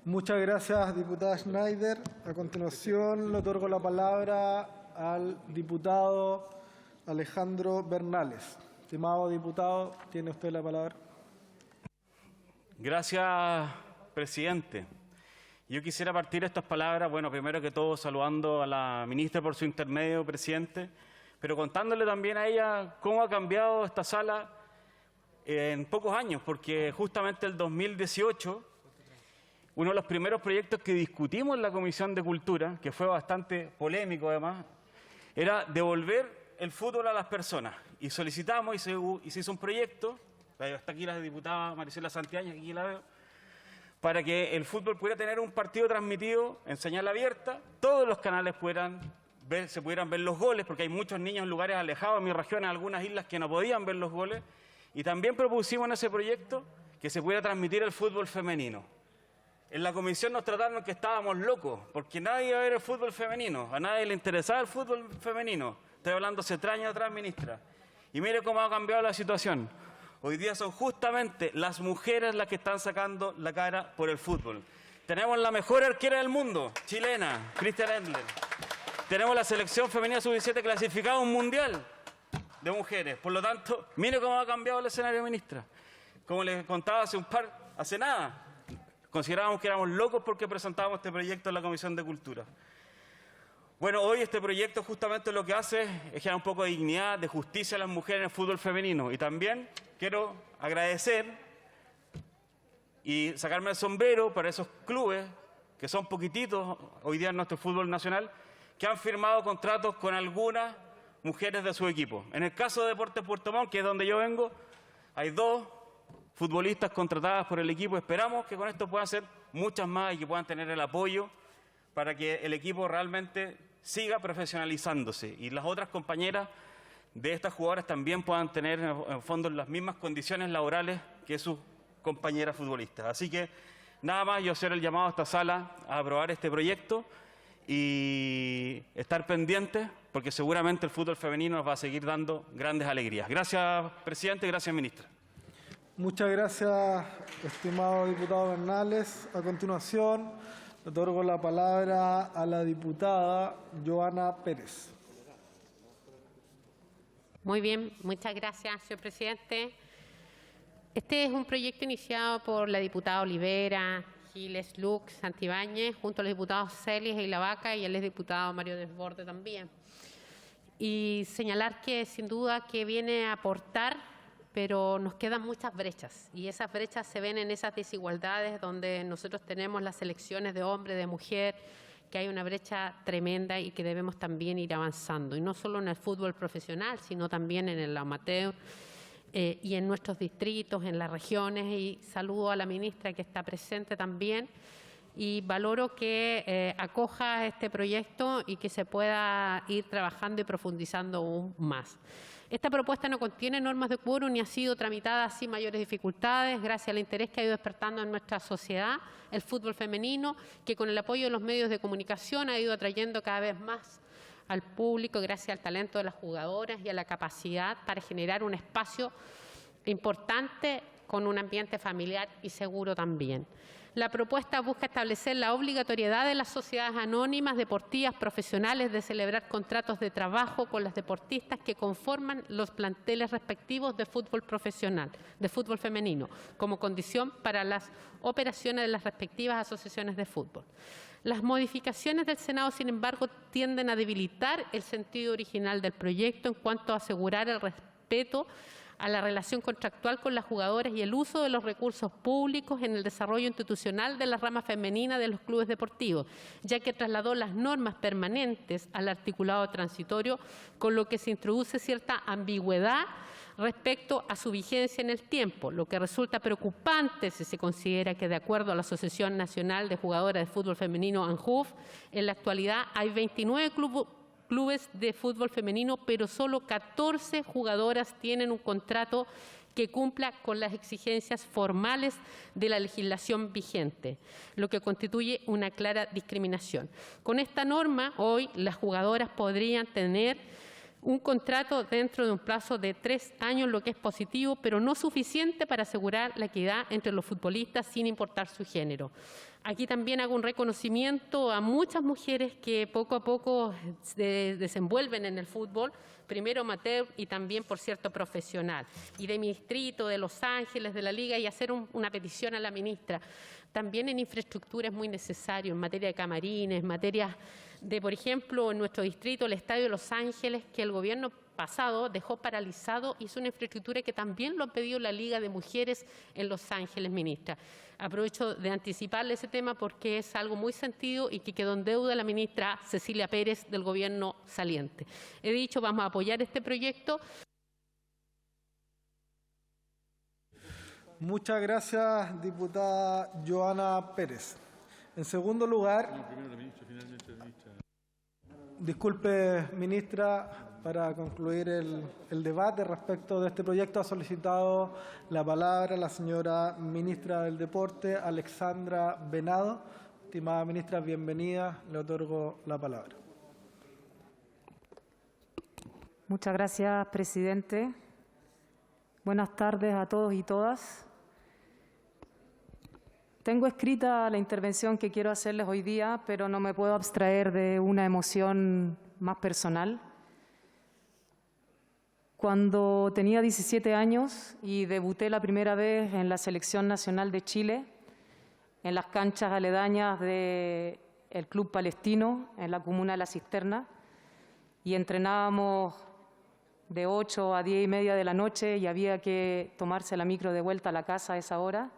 Muchas gracias, diputada Schneider. A continuación, le otorgo la palabra al diputado Alejandro Bernales. Estimado diputado, tiene usted la palabra. Gracias, presidente. Yo quisiera partir estas palabras, bueno, primero que todo saludando a la ministra por su intermedio, presidente, pero contándole también a ella cómo ha cambiado esta sala en pocos años, porque justamente el 2018, uno de los primeros proyectos que discutimos en la Comisión de Cultura, que fue bastante polémico además, era devolver el fútbol a las personas. Y solicitamos y se hizo un proyecto, está aquí la diputada Maricela Santiago, aquí la veo, para que el fútbol pudiera tener un partido transmitido en señal abierta, todos los canales se pudieran ver los goles, porque hay muchos niños en lugares alejados, en mi región, en algunas islas que no podían ver los goles, y también propusimos en ese proyecto que se pudiera transmitir el fútbol femenino. En la comisión nos trataron que estábamos locos, porque nadie iba a ver el fútbol femenino, a nadie le interesaba el fútbol femenino. Estoy hablando hace 3 años atrás, ministra. Y mire cómo ha cambiado la situación. Hoy día son justamente las mujeres las que están sacando la cara por el fútbol. Tenemos la mejor arquera del mundo, chilena, Christian Endler. Tenemos la selección femenina sub-17 clasificada a un mundial de mujeres. Por lo tanto, mire cómo ha cambiado el escenario, ministra. Como les contaba hace nada, considerábamos que éramos locos porque presentábamos este proyecto en la Comisión de Cultura. Bueno, hoy este proyecto justamente lo que hace es generar un poco de dignidad, de justicia a las mujeres en el fútbol femenino. Y también quiero agradecer y sacarme el sombrero para esos clubes, que son poquititos hoy día en nuestro fútbol nacional, que han firmado contratos con algunas mujeres de su equipo. En el caso de Deportes Puerto Montt, que es donde yo vengo, hay 2 futbolistas contratadas por el equipo. Esperamos que con esto puedan ser muchas más y que puedan tener el apoyo para que el equipo realmente siga profesionalizándose y las otras compañeras de estas jugadoras también puedan tener en fondo las mismas condiciones laborales que sus compañeras futbolistas. Así que nada más, yo hacer el llamado a esta sala a aprobar este proyecto y estar pendientes porque seguramente el fútbol femenino nos va a seguir dando grandes alegrías. Gracias, presidente, gracias, ministra. Muchas gracias, estimado diputado Bernales. A continuación, le otorgo la palabra a la diputada Joana Pérez. Muy bien, muchas gracias, señor presidente. Este es un proyecto iniciado por la diputada Olivera, Giles, Lux, Santibáñez, junto a los diputados Celis y La Vaca y el exdiputado Mario Desbordes también. Y señalar que sin duda que viene a aportar, pero nos quedan muchas brechas y esas brechas se ven en esas desigualdades donde nosotros tenemos las selecciones de hombre, de mujer, que hay una brecha tremenda y que debemos también ir avanzando. Y no solo en el fútbol profesional, sino también en el amateur, y en nuestros distritos, en las regiones, y saludo a la ministra que está presente también, y valoro que acoja este proyecto y que se pueda ir trabajando y profundizando aún más. Esta propuesta no contiene normas de quórum ni ha sido tramitada sin mayores dificultades, gracias al interés que ha ido despertando en nuestra sociedad el fútbol femenino, que con el apoyo de los medios de comunicación ha ido atrayendo cada vez más al público gracias al talento de las jugadoras y a la capacidad para generar un espacio importante con un ambiente familiar y seguro también. La propuesta busca establecer la obligatoriedad de las sociedades anónimas deportivas profesionales de celebrar contratos de trabajo con las deportistas que conforman los planteles respectivos de fútbol profesional, de fútbol femenino, como condición para las operaciones de las respectivas asociaciones de fútbol. Las modificaciones del Senado, sin embargo, tienden a debilitar el sentido original del proyecto en cuanto a asegurar el respeto a la relación contractual con las jugadoras y el uso de los recursos públicos en el desarrollo institucional de la rama femenina de los clubes deportivos, ya que trasladó las normas permanentes al articulado transitorio, con lo que se introduce cierta ambigüedad respecto a su vigencia en el tiempo, lo que resulta preocupante si se considera que, de acuerdo a la Asociación Nacional de Jugadoras de Fútbol Femenino, ANJUF, en la actualidad hay 29 clubes de fútbol femenino, pero solo 14 jugadoras tienen un contrato que cumpla con las exigencias formales de la legislación vigente, lo que constituye una clara discriminación. Con esta norma, hoy las jugadoras podrían tener un contrato dentro de un plazo de 3 años, lo que es positivo, pero no suficiente para asegurar la equidad entre los futbolistas sin importar su género. Aquí también hago un reconocimiento a muchas mujeres que poco a poco se desenvuelven en el fútbol, primero amateur y también, por cierto, profesional. Y de mi distrito, de Los Ángeles, de la Liga, y hacer una petición a la ministra. También en infraestructura es muy necesario, en materia de camarines, en materia de, por ejemplo, en nuestro distrito, el Estadio de Los Ángeles, que el gobierno pasado dejó paralizado, y es una infraestructura que también lo ha pedido la Liga de Mujeres en Los Ángeles, ministra. Aprovecho de anticiparle ese tema porque es algo muy sentido y que quedó en deuda la ministra Cecilia Pérez del gobierno saliente. He dicho, vamos a apoyar este proyecto. Muchas gracias, diputada Joana Pérez. En segundo lugar, disculpe, ministra, para concluir el debate respecto de este proyecto ha solicitado la palabra la señora ministra del Deporte, Alexandra Venado. Estimada ministra, bienvenida. Le otorgo la palabra. Muchas gracias, presidente. Buenas tardes a todos y todas. Tengo escrita la intervención que quiero hacerles hoy día, pero no me puedo abstraer de una emoción más personal. Cuando tenía 17 años y debuté la primera vez en la Selección Nacional de Chile, en las canchas aledañas del Club Palestino, en la comuna de La Cisterna, y entrenábamos de 8 a 10 y media de la noche y había que tomarse la micro de vuelta a la casa a esa hora.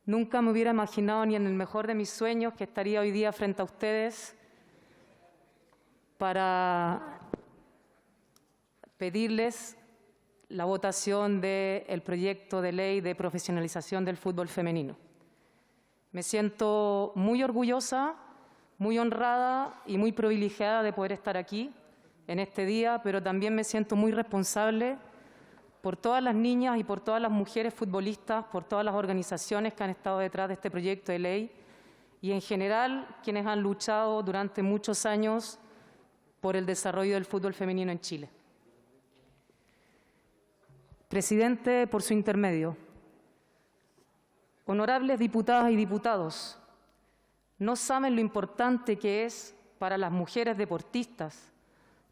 Nunca me hubiera imaginado, ni en el mejor de mis sueños, que estaría hoy día frente a ustedes para pedirles la votación del proyecto de ley de profesionalización del fútbol femenino. Me siento muy orgullosa, muy honrada y muy privilegiada de poder estar aquí en este día, pero también me siento muy responsable por todas las niñas y por todas las mujeres futbolistas, por todas las organizaciones que han estado detrás de este proyecto de ley y en general quienes han luchado durante muchos años por el desarrollo del fútbol femenino en Chile. Presidente, por su intermedio, honorables diputadas y diputados, no saben lo importante que es para las mujeres deportistas,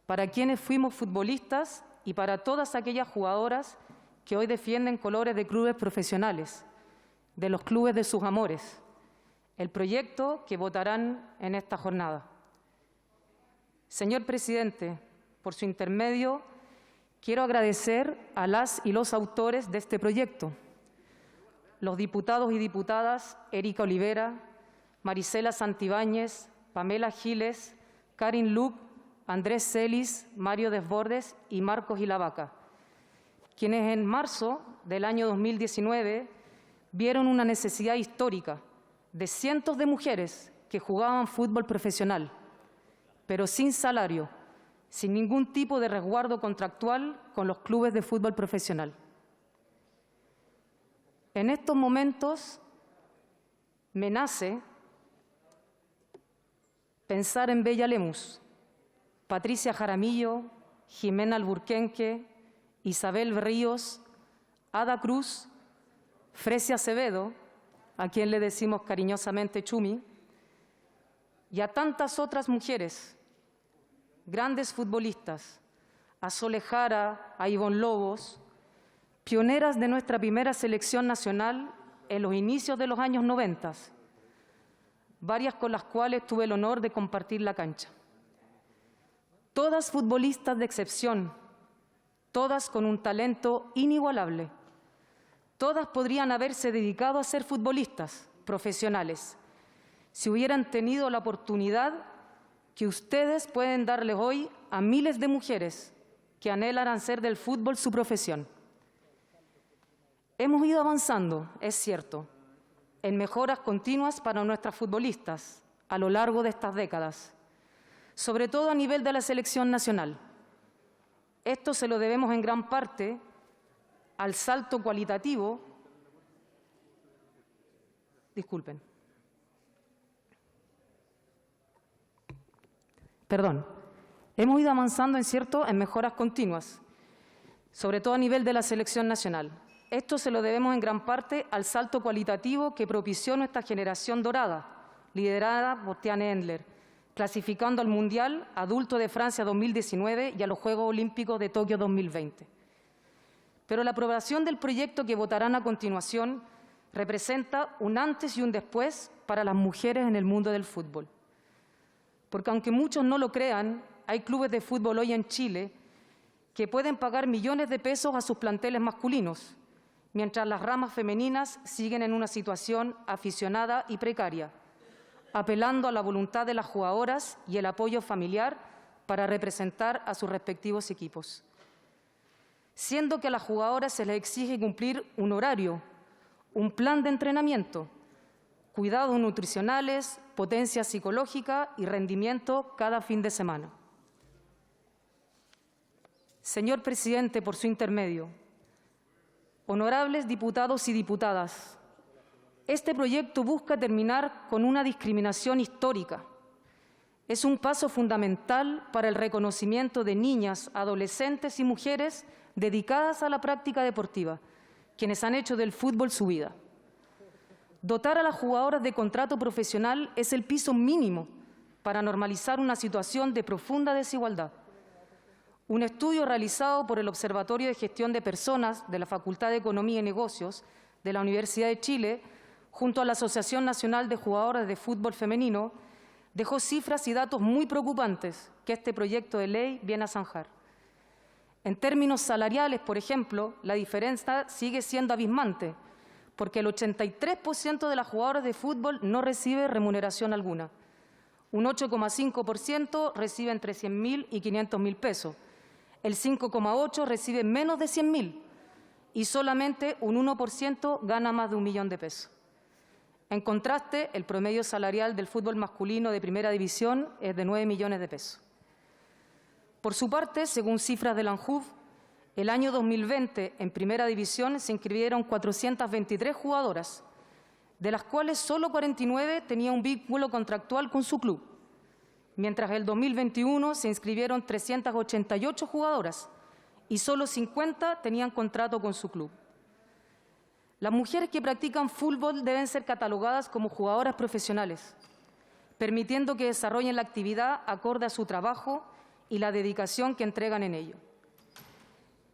para quienes fuimos futbolistas y para todas aquellas jugadoras que hoy defienden colores de clubes profesionales, de los clubes de sus amores, el proyecto que votarán en esta jornada. Señor presidente, por su intermedio, quiero agradecer a las y los autores de este proyecto, los diputados y diputadas Erika Olivera, Marisela Santibáñez, Pamela Giles, Karin Luc, Andrés Celis, Mario Desbordes y Marcos Ilavaca, quienes en marzo del año 2019 vieron una necesidad histórica de cientos de mujeres que jugaban fútbol profesional, pero sin salario, sin ningún tipo de resguardo contractual con los clubes de fútbol profesional. En estos momentos me nace pensar en Bella Lemus, Patricia Jaramillo, Jimena Alburquenque, Isabel Berríos, Ada Cruz, Fresia Acevedo, a quien le decimos cariñosamente Chumi, y a tantas otras mujeres, grandes futbolistas, a Sole Jara, a Ivonne Lobos, pioneras de nuestra primera selección nacional en los inicios de los años 90, varias con las cuales tuve el honor de compartir la cancha. Todas futbolistas de excepción, todas con un talento inigualable. Todas podrían haberse dedicado a ser futbolistas profesionales si hubieran tenido la oportunidad que ustedes pueden darles hoy a miles de mujeres que anhelan hacer del fútbol su profesión. Hemos ido avanzando, es cierto, en mejoras continuas para nuestras futbolistas a lo largo de estas décadas, sobre todo a nivel de la selección nacional. Esto se lo debemos en gran parte al salto cualitativo. Disculpen. Perdón. Hemos ido avanzando, en mejoras continuas, sobre todo a nivel de la selección nacional. Esto se lo debemos en gran parte al salto cualitativo que propició nuestra generación dorada, liderada por Tiane Endler, clasificando al Mundial Adulto de Francia 2019 y a los Juegos Olímpicos de Tokio 2020. Pero la aprobación del proyecto que votarán a continuación representa un antes y un después para las mujeres en el mundo del fútbol. Porque aunque muchos no lo crean, hay clubes de fútbol hoy en Chile que pueden pagar millones de pesos a sus planteles masculinos, mientras las ramas femeninas siguen en una situación aficionada y precaria, apelando a la voluntad de las jugadoras y el apoyo familiar para representar a sus respectivos equipos. Siendo que a las jugadoras se les exige cumplir un horario, un plan de entrenamiento, cuidados nutricionales, potencia psicológica y rendimiento cada fin de semana. Señor presidente, por su intermedio, honorables diputados y diputadas, este proyecto busca terminar con una discriminación histórica. Es un paso fundamental para el reconocimiento de niñas, adolescentes y mujeres dedicadas a la práctica deportiva, quienes han hecho del fútbol su vida. Dotar a las jugadoras de contrato profesional es el piso mínimo para normalizar una situación de profunda desigualdad. Un estudio realizado por el Observatorio de Gestión de Personas de la Facultad de Economía y Negocios de la Universidad de Chile, junto a la Asociación Nacional de Jugadoras de Fútbol Femenino, dejó cifras y datos muy preocupantes que este proyecto de ley viene a zanjar. En términos salariales, por ejemplo, la diferencia sigue siendo abismante, porque el 83% de las jugadoras de fútbol no recibe remuneración alguna. Un 8,5% recibe entre 100.000 y 500.000 pesos. El 5,8% recibe menos de 100.000 y solamente un 1% gana más de 1 millón de pesos. En contraste, el promedio salarial del fútbol masculino de primera división es de 9 millones de pesos. Por su parte, según cifras de la ANJUF, el año 2020 en primera división se inscribieron 423 jugadoras, de las cuales solo 49 tenían un vínculo contractual con su club, mientras en el 2021 se inscribieron 388 jugadoras y solo 50 tenían contrato con su club. Las mujeres que practican fútbol deben ser catalogadas como jugadoras profesionales, permitiendo que desarrollen la actividad acorde a su trabajo y la dedicación que entregan en ello.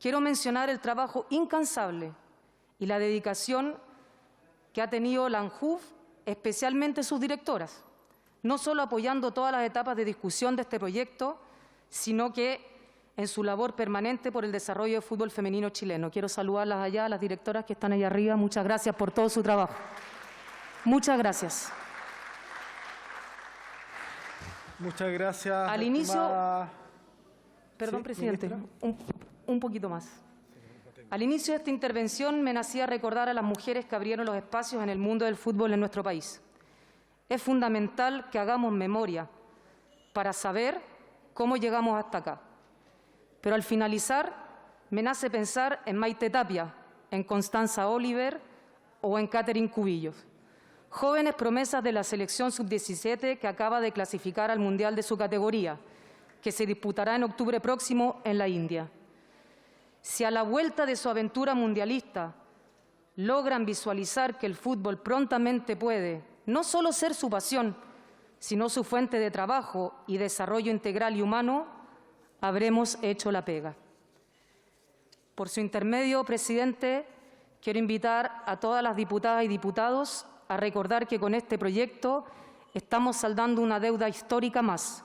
Quiero mencionar el trabajo incansable y la dedicación que ha tenido la ANJUF, especialmente sus directoras, no solo apoyando todas las etapas de discusión de este proyecto, sino que en su labor permanente por el desarrollo del fútbol femenino chileno. Quiero saludarlas allá, a las directoras que están allá arriba. Muchas gracias por todo su trabajo. Muchas gracias. Muchas gracias. Al inicio, perdón, ¿Sí, presidente, un poquito más. Al inicio de esta intervención me nacía recordar a las mujeres que abrieron los espacios en el mundo del fútbol en nuestro país. Es fundamental que hagamos memoria para saber cómo llegamos hasta acá. Pero al finalizar, me nace pensar en Maite Tapia, en Constanza Oliver o en Catherine Cubillos, jóvenes promesas de la selección sub-17 que acaba de clasificar al Mundial de su categoría, que se disputará en octubre próximo en la India. Si a la vuelta de su aventura mundialista logran visualizar que el fútbol prontamente puede no solo ser su pasión, sino su fuente de trabajo y desarrollo integral y humano, habremos hecho la pega. Por su intermedio, presidente, quiero invitar a todas las diputadas y diputados a recordar que con este proyecto estamos saldando una deuda histórica más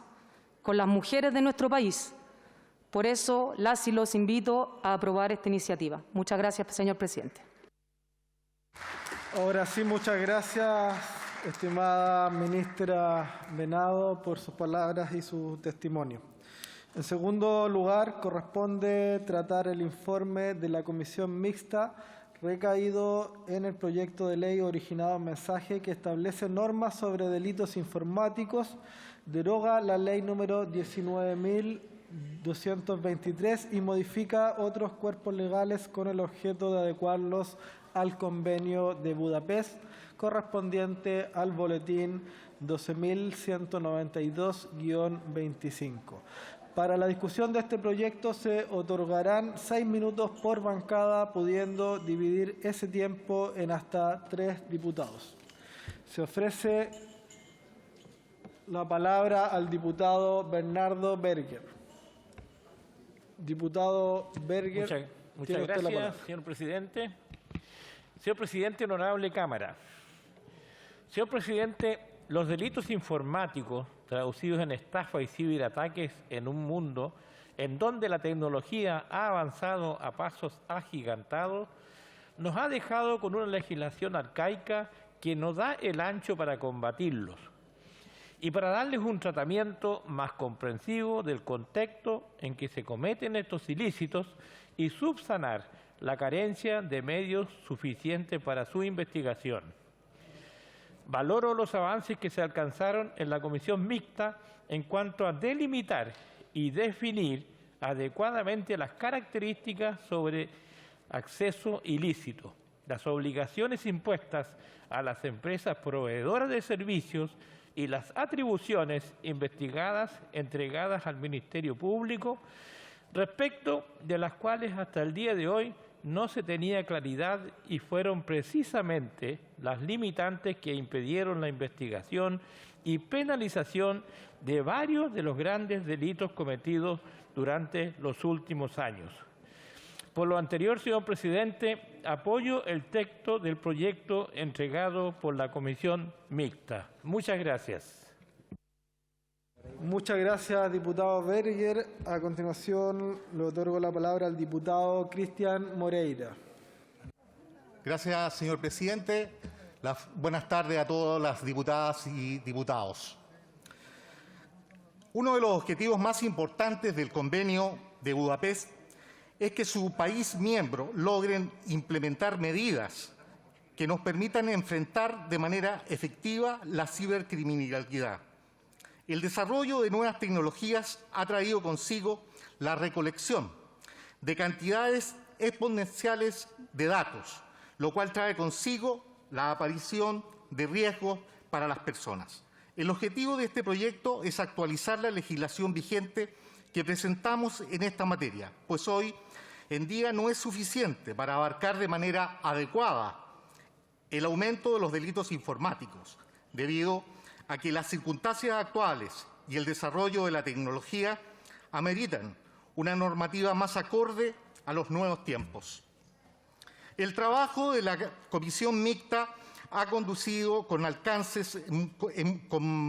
con las mujeres de nuestro país. Por eso, las y los invito a aprobar esta iniciativa. Muchas gracias, señor presidente. Ahora sí, muchas gracias, estimada ministra Venado, por sus palabras y su testimonio. En segundo lugar, corresponde tratar el informe de la Comisión Mixta recaído en el proyecto de ley originado en mensaje que establece normas sobre delitos informáticos, deroga la ley número 19.223 y modifica otros cuerpos legales con el objeto de adecuarlos al Convenio de Budapest correspondiente al boletín 12.192-25. Para la discusión de este proyecto se otorgarán 6 minutos por bancada, pudiendo dividir ese tiempo en hasta 3 diputados. Se ofrece la palabra al diputado Bernardo Berger. Diputado Berger. Muchas gracias, señor presidente. Señor presidente, honorable Cámara. Señor presidente, los delitos informáticos traducidos en estafa y ciberataques en un mundo en donde la tecnología ha avanzado a pasos agigantados, nos ha dejado con una legislación arcaica que no da el ancho para combatirlos y para darles un tratamiento más comprensivo del contexto en que se cometen estos ilícitos y subsanar la carencia de medios suficientes para su investigación. Valoro los avances que se alcanzaron en la Comisión Mixta en cuanto a delimitar y definir adecuadamente las características sobre acceso ilícito, las obligaciones impuestas a las empresas proveedoras de servicios y las atribuciones investigadas entregadas al Ministerio Público, respecto de las cuales hasta el día de hoy no se tenía claridad y fueron precisamente las limitantes que impidieron la investigación y penalización de varios de los grandes delitos cometidos durante los últimos años. Por lo anterior, señor presidente, apoyo el texto del proyecto entregado por la Comisión Mixta. Muchas gracias. Muchas gracias, diputado Berger. A continuación, le otorgo la palabra al diputado Cristian Moreira. Gracias, señor presidente. Buenas tardes a todas las diputadas y diputados. Uno de los objetivos más importantes del Convenio de Budapest es que su país miembro logren implementar medidas que nos permitan enfrentar de manera efectiva la cibercriminalidad. El desarrollo de nuevas tecnologías ha traído consigo la recolección de cantidades exponenciales de datos, lo cual trae consigo la aparición de riesgos para las personas. El objetivo de este proyecto es actualizar la legislación vigente que presentamos en esta materia, pues hoy en día no es suficiente para abarcar de manera adecuada el aumento de los delitos informáticos, debido a que las circunstancias actuales y el desarrollo de la tecnología ameritan una normativa más acorde a los nuevos tiempos. El trabajo de la Comisión Mixta ha conducido con alcances en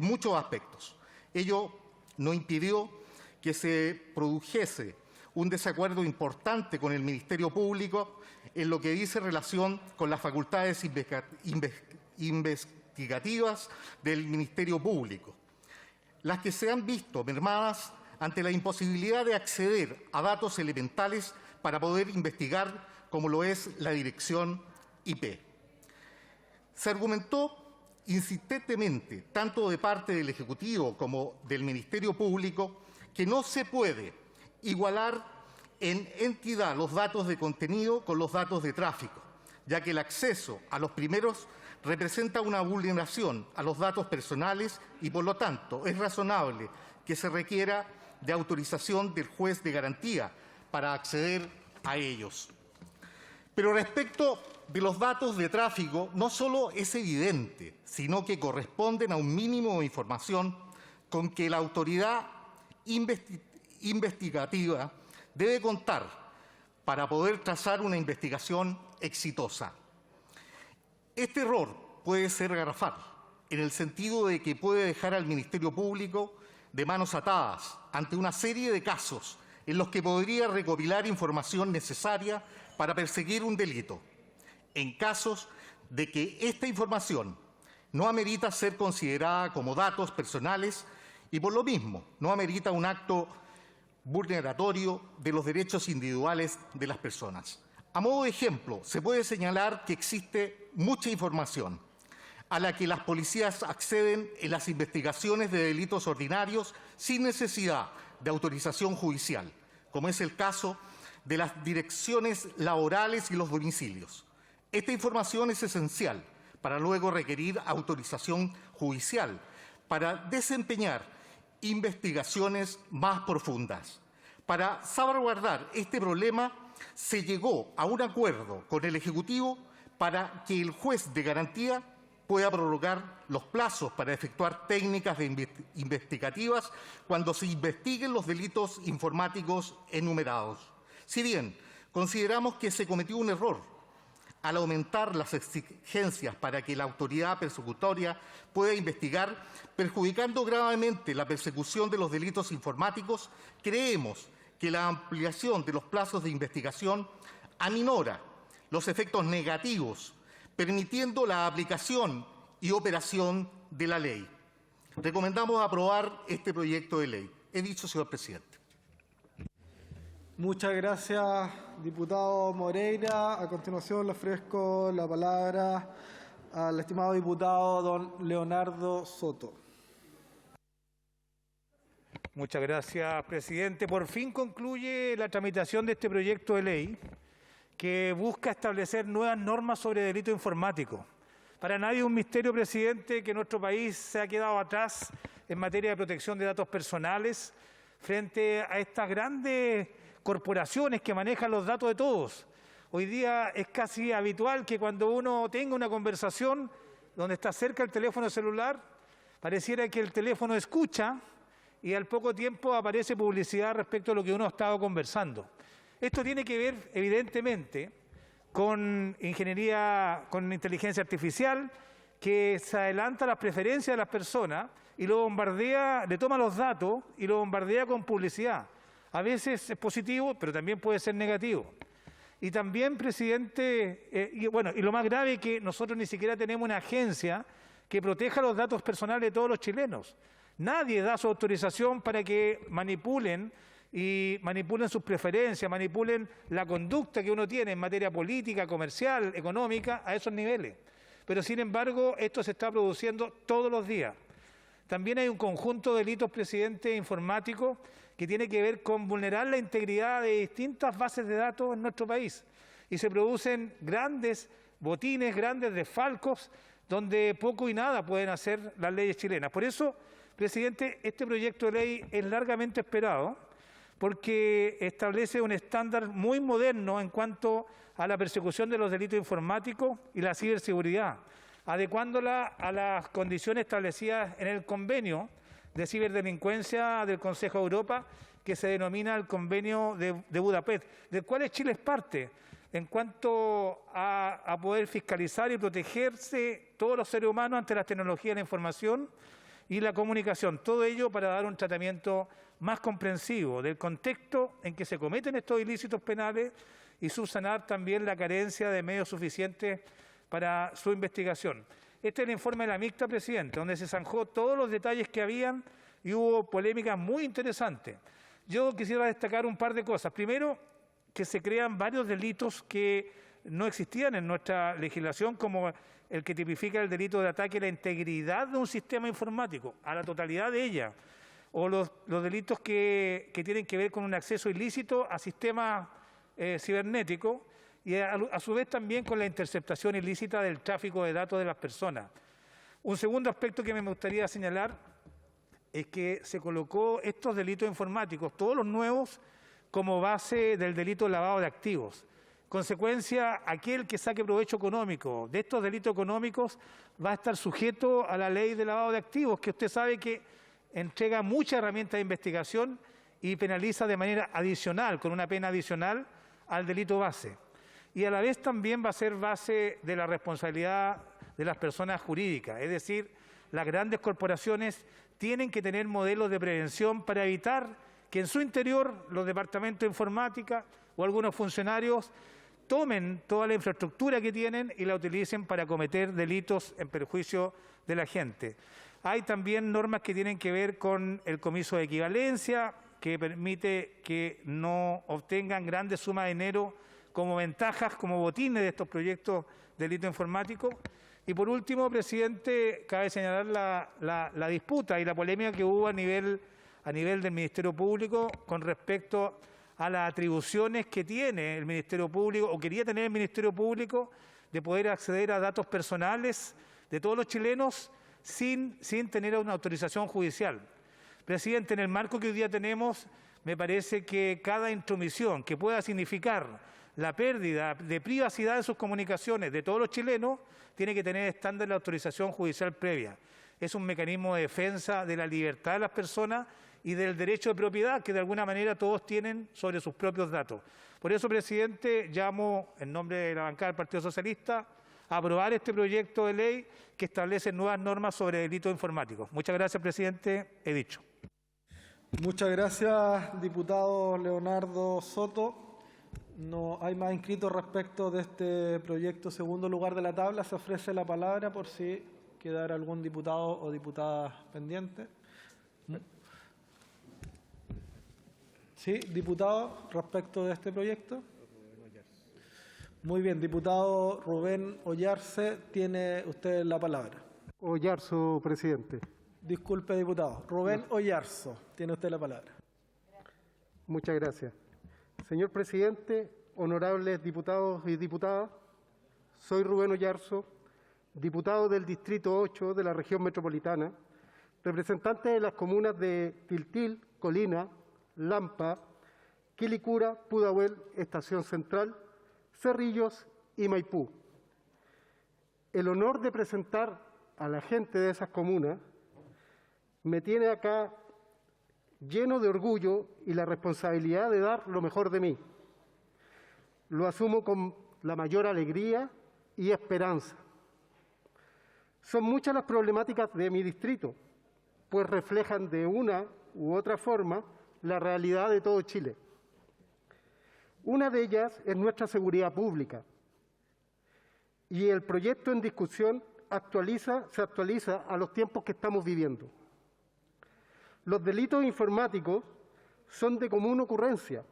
muchos aspectos. Ello no impidió que se produjese un desacuerdo importante con el Ministerio Público en lo que dice relación con las facultades investigativas del Ministerio Público, las que se han visto mermadas ante la imposibilidad de acceder a datos elementales para poder investigar, como lo es la dirección IP. Se argumentó insistentemente, tanto de parte del Ejecutivo como del Ministerio Público, que no se puede igualar en entidad los datos de contenido con los datos de tráfico, ya que el acceso a los primeros representa una vulneración a los datos personales y, por lo tanto, es razonable que se requiera de autorización del juez de garantía para acceder a ellos. Pero respecto de los datos de tráfico, no solo es evidente, sino que corresponden a un mínimo de información con que la autoridad investigativa debe contar para poder trazar una investigación exitosa. Este error puede ser garrafal, en el sentido de que puede dejar al Ministerio Público de manos atadas ante una serie de casos en los que podría recopilar información necesaria para perseguir un delito, en casos de que esta información no amerita ser considerada como datos personales y, por lo mismo, no amerita un acto vulneratorio de los derechos individuales de las personas. A modo de ejemplo, se puede señalar que existe mucha información a la que las policías acceden en las investigaciones de delitos ordinarios sin necesidad de autorización judicial, como es el caso de las direcciones laborales y los domicilios. Esta información es esencial para luego requerir autorización judicial para desempeñar investigaciones más profundas. Para salvaguardar este problema, se llegó a un acuerdo con el Ejecutivo para que el juez de garantía pueda prorrogar los plazos para efectuar técnicas investigativas cuando se investiguen los delitos informáticos enumerados. Si bien consideramos que se cometió un error al aumentar las exigencias para que la autoridad persecutoria pueda investigar, perjudicando gravemente la persecución de los delitos informáticos, creemos que la ampliación de los plazos de investigación aminora los efectos negativos, permitiendo la aplicación y operación de la ley. Recomendamos aprobar este proyecto de ley. He dicho, señor presidente. Muchas gracias, diputado Moreira. A continuación le ofrezco la palabra al estimado diputado don Leonardo Soto. Muchas gracias, presidente. Por fin concluye la tramitación de este proyecto de ley que busca establecer nuevas normas sobre delito informático. Para nadie es un misterio, presidente, que nuestro país se ha quedado atrás en materia de protección de datos personales frente a estas grandes corporaciones que manejan los datos de todos. Hoy día es casi habitual que cuando uno tenga una conversación donde está cerca el teléfono celular, pareciera que el teléfono escucha y al poco tiempo aparece publicidad respecto a lo que uno ha estado conversando. Esto tiene que ver, evidentemente, con ingeniería, con inteligencia artificial, que se adelanta a las preferencias de las personas y lo bombardea, le toma los datos y lo bombardea con publicidad. A veces es positivo, pero también puede ser negativo. Y también, presidente, y lo más grave es que nosotros ni siquiera tenemos una agencia que proteja los datos personales de todos los chilenos. Nadie da su autorización para que manipulen sus preferencias, manipulen la conducta que uno tiene en materia política, comercial, económica, a esos niveles. Pero, sin embargo, esto se está produciendo todos los días. También hay un conjunto de delitos, presidente, informáticos, que tiene que ver con vulnerar la integridad de distintas bases de datos en nuestro país. Y se producen grandes botines, grandes desfalcos, donde poco y nada pueden hacer las leyes chilenas. Por eso, presidente, este proyecto de ley es largamente esperado, porque establece un estándar muy moderno en cuanto a la persecución de los delitos informáticos y la ciberseguridad, adecuándola a las condiciones establecidas en el convenio de ciberdelincuencia del Consejo de Europa, que se denomina el Convenio de Budapest, del cual Chile es parte, en cuanto a poder fiscalizar y protegerse todos los seres humanos ante las tecnologías de la información y la comunicación. Todo ello para dar un tratamiento más comprensivo del contexto en que se cometen estos ilícitos penales y subsanar también la carencia de medios suficientes para su investigación. Este es el informe de la mixta, presidente, donde se zanjó todos los detalles que habían y hubo polémicas muy interesantes. Yo quisiera destacar un par de cosas. Primero, que se crean varios delitos que no existían en nuestra legislación, como el que tipifica el delito de ataque a la integridad de un sistema informático, a la totalidad de ella, o los delitos que tienen que ver con un acceso ilícito a sistemas cibernéticos y a su vez también con la interceptación ilícita del tráfico de datos de las personas. Un segundo aspecto que me gustaría señalar es que se colocó estos delitos informáticos, todos los nuevos, como base del delito de lavado de activos. Consecuencia, aquel que saque provecho económico de estos delitos económicos va a estar sujeto a la ley de lavado de activos, que usted sabe que entrega muchas herramientas de investigación y penaliza de manera adicional, con una pena adicional, al delito base. Y a la vez también va a ser base de la responsabilidad de las personas jurídicas, es decir, las grandes corporaciones tienen que tener modelos de prevención para evitar que en su interior los departamentos de informática o algunos funcionarios tomen toda la infraestructura que tienen y la utilicen para cometer delitos en perjuicio de la gente. Hay también normas que tienen que ver con el comiso de equivalencia, que permite que no obtengan grandes sumas de dinero como ventajas, como botines de estos proyectos de delito informático. Y por último, presidente, cabe señalar la disputa y la polémica que hubo a nivel del Ministerio Público con respecto a las atribuciones que tiene el Ministerio Público o quería tener el Ministerio Público de poder acceder a datos personales de todos los chilenos sin tener una autorización judicial. Presidente, en el marco que hoy día tenemos, me parece que cada intromisión que pueda significar la pérdida de privacidad de sus comunicaciones de todos los chilenos tiene que tener estándar de autorización judicial previa. Es un mecanismo de defensa de la libertad de las personas y del derecho de propiedad que de alguna manera todos tienen sobre sus propios datos. Por eso, presidente, llamo en nombre de la bancada del Partido Socialista a aprobar este proyecto de ley que establece nuevas normas sobre delitos informáticos. Muchas gracias, presidente. He dicho. Muchas gracias, diputado Leonardo Soto. No hay más inscritos respecto de este proyecto. Segundo lugar de la tabla, se ofrece la palabra por si quedara algún diputado o diputada pendiente. Sí, diputado, respecto de este proyecto. Muy bien, diputado Rubén Ollarse, tiene usted la palabra. Ollarzo, presidente. Disculpe, diputado. Rubén Ollarzo, tiene usted la palabra. Muchas gracias. Señor presidente, honorables diputados y diputadas, soy Rubén Ollarzo, diputado del Distrito 8 de la región metropolitana, representante de las comunas de Tiltil, Colina, Lampa, Quilicura, Pudahuel, Estación Central, Cerrillos y Maipú. El honor de presentar a la gente de esas comunas me tiene acá lleno de orgullo y la responsabilidad de dar lo mejor de mí. Lo asumo con la mayor alegría y esperanza. Son muchas las problemáticas de mi distrito, pues reflejan de una u otra forma la realidad de todo Chile. Una de ellas es nuestra seguridad pública, y el proyecto en discusión se actualiza a los tiempos que estamos viviendo. Los delitos informáticos son de común ocurrencia.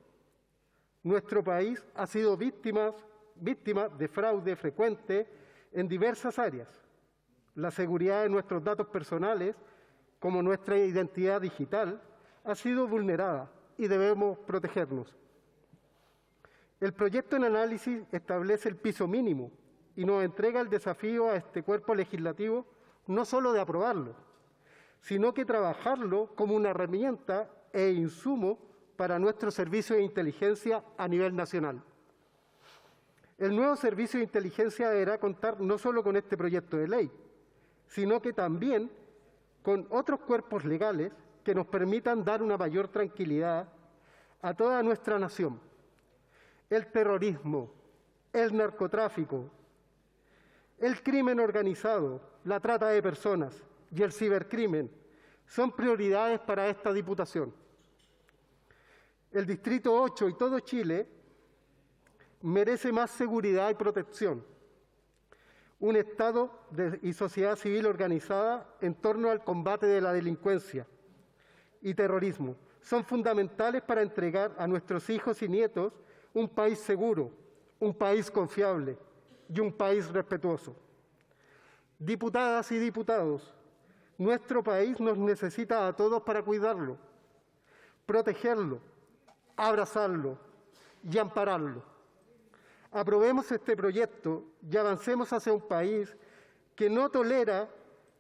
Nuestro país ha sido víctima de fraude frecuente en diversas áreas. La seguridad de nuestros datos personales, como nuestra identidad digital, ha sido vulnerada y debemos protegernos. El proyecto en análisis establece el piso mínimo y nos entrega el desafío a este cuerpo legislativo no solo de aprobarlo, sino que trabajarlo como una herramienta e insumo para nuestro servicio de inteligencia a nivel nacional. El nuevo servicio de inteligencia deberá contar no solo con este proyecto de ley, sino que también con otros cuerpos legales que nos permitan dar una mayor tranquilidad a toda nuestra nación. El terrorismo, el narcotráfico, el crimen organizado, la trata de personas y el cibercrimen son prioridades para esta Diputación. El Distrito 8 y todo Chile merece más seguridad y protección, un Estado y sociedad civil organizada en torno al combate de la delincuencia, y terrorismo son fundamentales para entregar a nuestros hijos y nietos un país seguro, un país confiable y un país respetuoso. Diputadas y diputados, nuestro país nos necesita a todos para cuidarlo, protegerlo, abrazarlo y ampararlo. Aprobemos este proyecto y avancemos hacia un país que no tolera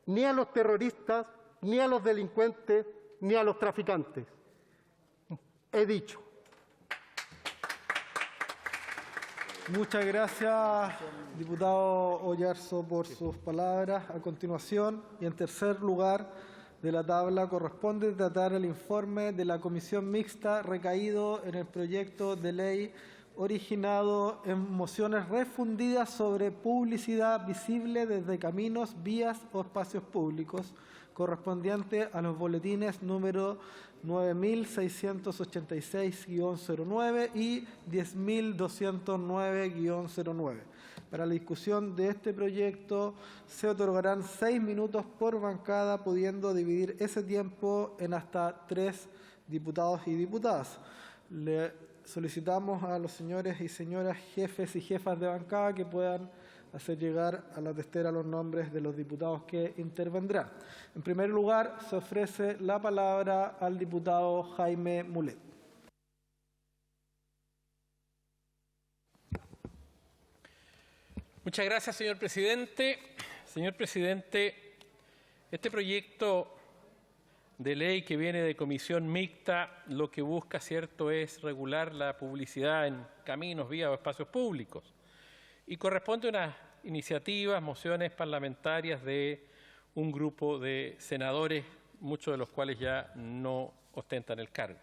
ni a los terroristas, ni a los delincuentes, ni a los traficantes. He dicho. Muchas gracias, diputado Oyarzo, por sus palabras. A continuación, y en tercer lugar de la tabla, corresponde tratar el informe de la Comisión Mixta recaído en el proyecto de ley originado en mociones refundidas sobre publicidad visible desde caminos, vías o espacios públicos, correspondiente a los boletines número 9.686-09 y 10.209-09. Para la discusión de este proyecto se otorgarán 6 minutos por bancada, pudiendo dividir ese tiempo en hasta 3 diputados y diputadas. Le solicitamos a los señores y señoras jefes y jefas de bancada que puedan hacer llegar a la testera los nombres de los diputados que intervendrán. En primer lugar, se ofrece la palabra al diputado Jaime Mulet. Muchas gracias, señor presidente. Señor presidente, este proyecto de ley que viene de comisión mixta lo que busca, cierto, es regular la publicidad en caminos, vías o espacios públicos. Y corresponde a unas iniciativas, mociones parlamentarias de un grupo de senadores, muchos de los cuales ya no ostentan el cargo.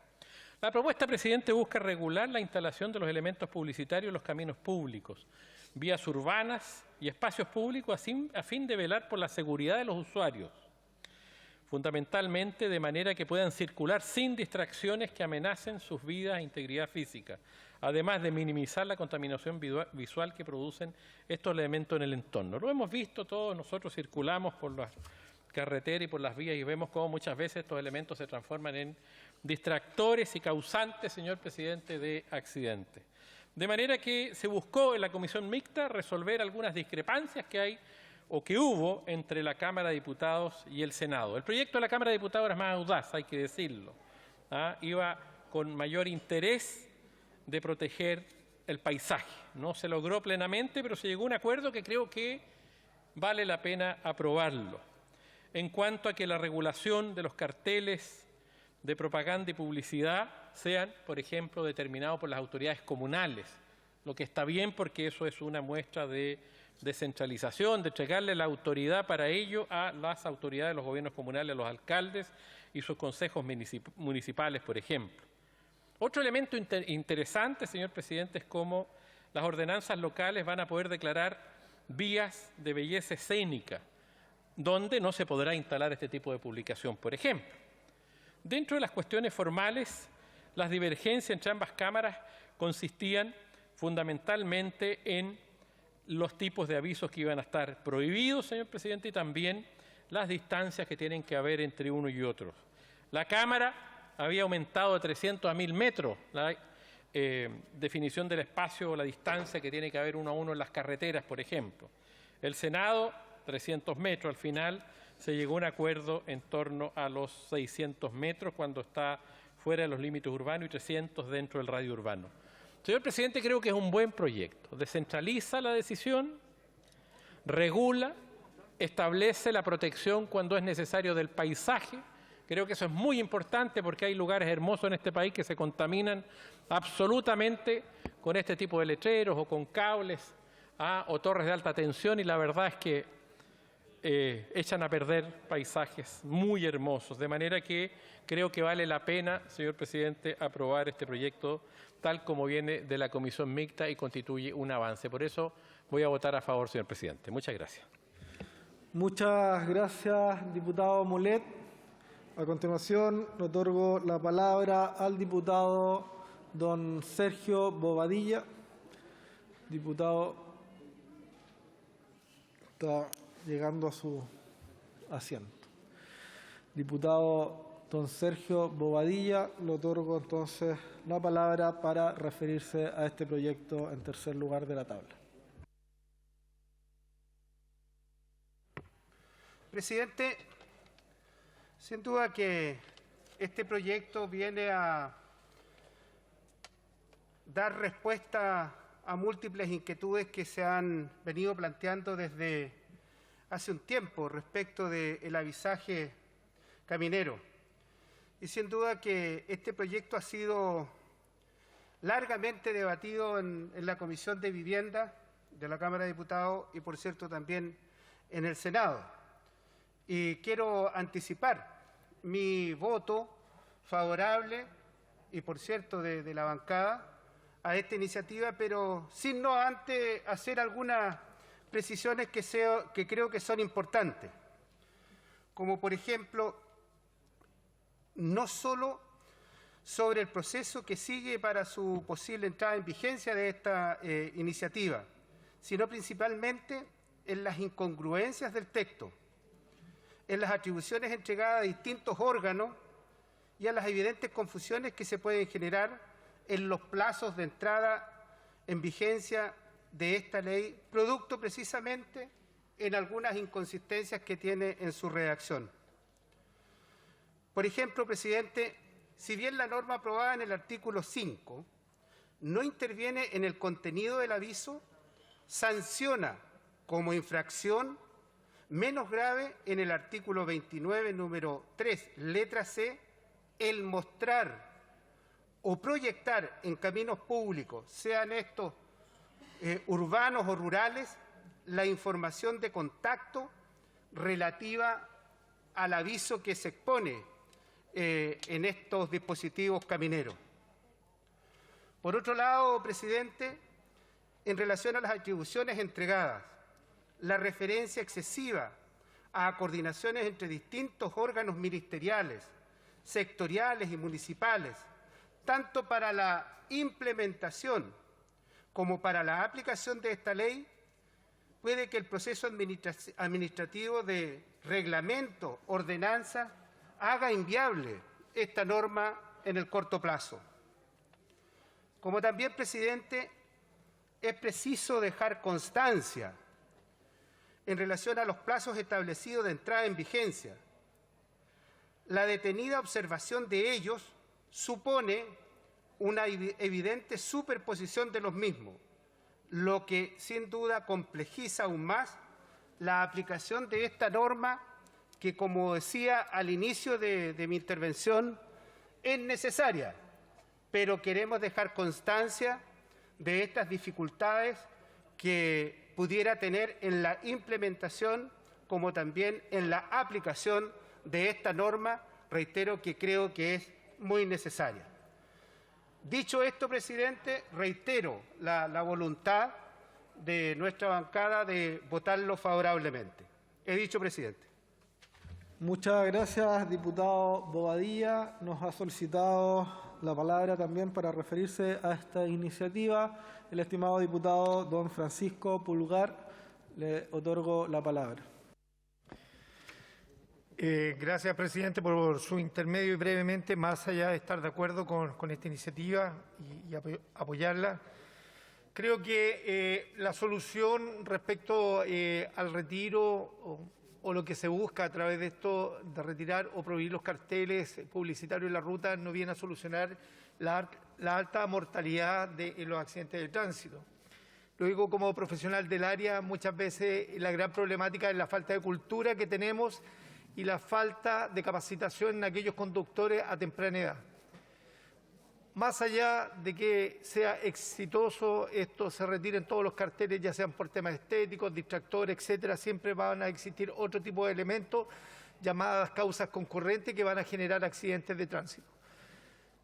La propuesta, presidente, busca regular la instalación de los elementos publicitarios en los caminos públicos, vías urbanas y espacios públicos a fin de velar por la seguridad de los usuarios, fundamentalmente de manera que puedan circular sin distracciones que amenacen sus vidas e integridad física, además de minimizar la contaminación visual que producen estos elementos en el entorno. Lo hemos visto todos, nosotros circulamos por las carreteras y por las vías y vemos cómo muchas veces estos elementos se transforman en distractores y causantes, señor presidente, de accidentes. De manera que se buscó en la comisión mixta resolver algunas discrepancias que hay o que hubo entre la Cámara de Diputados y el Senado. El proyecto de la Cámara de Diputados era más audaz, hay que decirlo. Iba con mayor interés de proteger el paisaje. No se logró plenamente, pero se llegó a un acuerdo que creo que vale la pena aprobarlo. En cuanto a que la regulación de los carteles de propaganda y publicidad sean, por ejemplo, determinados por las autoridades comunales, lo que está bien porque eso es una muestra de descentralización, de entregarle la autoridad para ello a las autoridades de los gobiernos comunales, a los alcaldes y sus consejos municipales, por ejemplo. Otro elemento interesante, señor presidente, es cómo las ordenanzas locales van a poder declarar vías de belleza escénica, donde no se podrá instalar este tipo de publicación, por ejemplo. Dentro de las cuestiones formales, las divergencias entre ambas cámaras consistían fundamentalmente en los tipos de avisos que iban a estar prohibidos, señor presidente, y también las distancias que tienen que haber entre uno y otro. La Cámara había aumentado de 300 a 1000 metros la definición del espacio o la distancia que tiene que haber uno a uno en las carreteras, por ejemplo. El Senado, 300 metros. Al final se llegó a un acuerdo en torno a los 600 metros cuando está fuera de los límites urbanos y 300 dentro del radio urbano. Señor presidente, creo que es un buen proyecto. Descentraliza la decisión, regula, establece la protección cuando es necesario del paisaje. Creo que eso es muy importante porque hay lugares hermosos en este país que se contaminan absolutamente con este tipo de letreros o con cables o torres de alta tensión, y la verdad es que echan a perder paisajes muy hermosos. De manera que creo que vale la pena, señor presidente, aprobar este proyecto tal como viene de la comisión mixta y constituye un avance. Por eso voy a votar a favor, señor presidente. Muchas gracias. Muchas gracias, diputado Mulet. A continuación, le otorgo la palabra al diputado don Sergio Bobadilla. Diputado, está llegando a su asiento. Diputado don Sergio Bobadilla. Le otorgo entonces la palabra para referirse a este proyecto en tercer lugar de la tabla. Presidente, sin duda que este proyecto viene a dar respuesta a múltiples inquietudes que se han venido planteando desde hace un tiempo respecto del avisaje caminero. Y sin duda que este proyecto ha sido largamente debatido en la Comisión de Vivienda de la Cámara de Diputados y, por cierto, también en el Senado. Y quiero anticipar mi voto favorable y, por cierto, de la bancada a esta iniciativa, pero sin no antes hacer algunas precisiones que creo que son importantes, como por ejemplo, no solo sobre el proceso que sigue para su posible entrada en vigencia de esta iniciativa, sino principalmente en las incongruencias del texto, en las atribuciones entregadas a distintos órganos y a las evidentes confusiones que se pueden generar en los plazos de entrada en vigencia de esta ley, producto precisamente en algunas inconsistencias que tiene en su redacción. Por ejemplo, presidente, si bien la norma aprobada en el artículo 5 no interviene en el contenido del aviso, sanciona como infracción menos grave en el artículo 29, número 3, letra C, el mostrar o proyectar en caminos públicos, sean estos urbanos o rurales, la información de contacto relativa al aviso que se expone en estos dispositivos camineros. Por otro lado, presidente, en relación a las atribuciones entregadas, la referencia excesiva a coordinaciones entre distintos órganos ministeriales, sectoriales y municipales, tanto para la implementación como para la aplicación de esta ley, puede que el proceso administrativo de reglamento, ordenanza, haga inviable esta norma en el corto plazo. Como también, presidente, es preciso dejar constancia en relación a los plazos establecidos de entrada en vigencia. La detenida observación de ellos supone una evidente superposición de los mismos, lo que sin duda complejiza aún más la aplicación de esta norma que, como decía al inicio de mi intervención, es necesaria, pero queremos dejar constancia de estas dificultades que pudiera tener en la implementación como también en la aplicación de esta norma, reitero que creo que es muy necesaria. Dicho esto, presidente, reitero la voluntad de nuestra bancada de votarlo favorablemente. He dicho, presidente. Muchas gracias, diputado Bobadilla. Nos ha solicitado la palabra también para referirse a esta iniciativa el estimado diputado don Francisco Pulgar. Le otorgo la palabra. Gracias, presidente, por su intermedio y brevemente, más allá de estar de acuerdo con esta iniciativa y apoyarla, creo que la solución respecto al retiro o lo que se busca a través de esto, de retirar o prohibir los carteles publicitarios en la ruta, no viene a solucionar la alta mortalidad en los accidentes de tránsito. Lo digo como profesional del área, muchas veces la gran problemática es la falta de cultura que tenemos y la falta de capacitación en aquellos conductores a temprana edad. Más allá de que sea exitoso esto, se retiren todos los carteles, ya sean por temas estéticos, distractores, etcétera, siempre van a existir otro tipo de elementos llamadas causas concurrentes que van a generar accidentes de tránsito.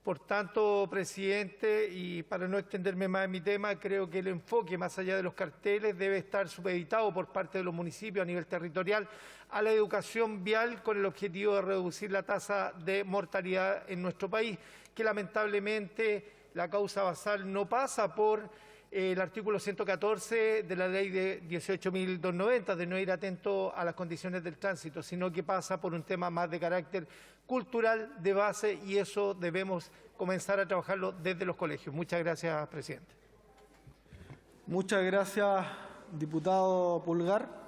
Por tanto, presidente, y para no extenderme más en mi tema, creo que el enfoque más allá de los carteles debe estar supeditado por parte de los municipios a nivel territorial a la educación vial con el objetivo de reducir la tasa de mortalidad en nuestro país, que lamentablemente la causa basal no pasa por el artículo 114 de la ley de 18.290, de no ir atento a las condiciones del tránsito, sino que pasa por un tema más de carácter cultural de base, y eso debemos comenzar a trabajarlo desde los colegios. Muchas gracias, presidente. Muchas gracias, diputado Pulgar.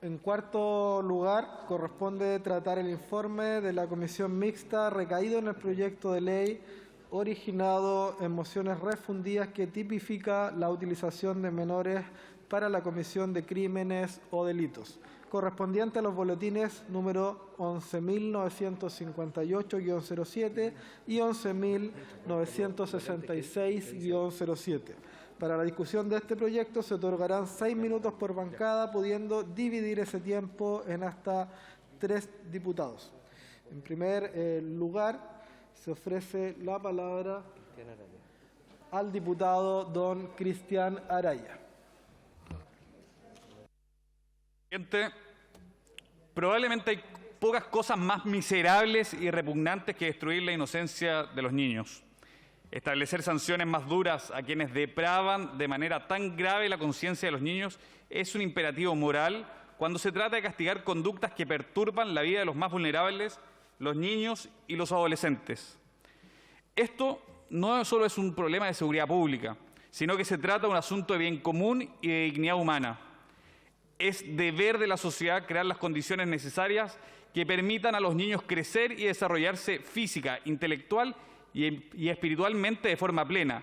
En cuarto lugar, corresponde tratar el informe de la Comisión Mixta recaído en el proyecto de ley originado en mociones refundidas que tipifica la utilización de menores para la comisión de crímenes o delitos, correspondiente a los boletines número 11.958-07 y 11.966-07. Para la discusión de este proyecto se otorgarán 6 minutos por bancada, pudiendo dividir ese tiempo en hasta 3 diputados. En primer lugar, se ofrece la palabra al diputado don Cristian Araya. Probablemente hay pocas cosas más miserables y repugnantes que destruir la inocencia de los niños. Establecer sanciones más duras a quienes depravan de manera tan grave la conciencia de los niños es un imperativo moral cuando se trata de castigar conductas que perturban la vida de los más vulnerables, los niños y los adolescentes. Esto no solo es un problema de seguridad pública, sino que se trata de un asunto de bien común y de dignidad humana. Es deber de la sociedad crear las condiciones necesarias que permitan a los niños crecer y desarrollarse física, intelectual y espiritualmente de forma plena,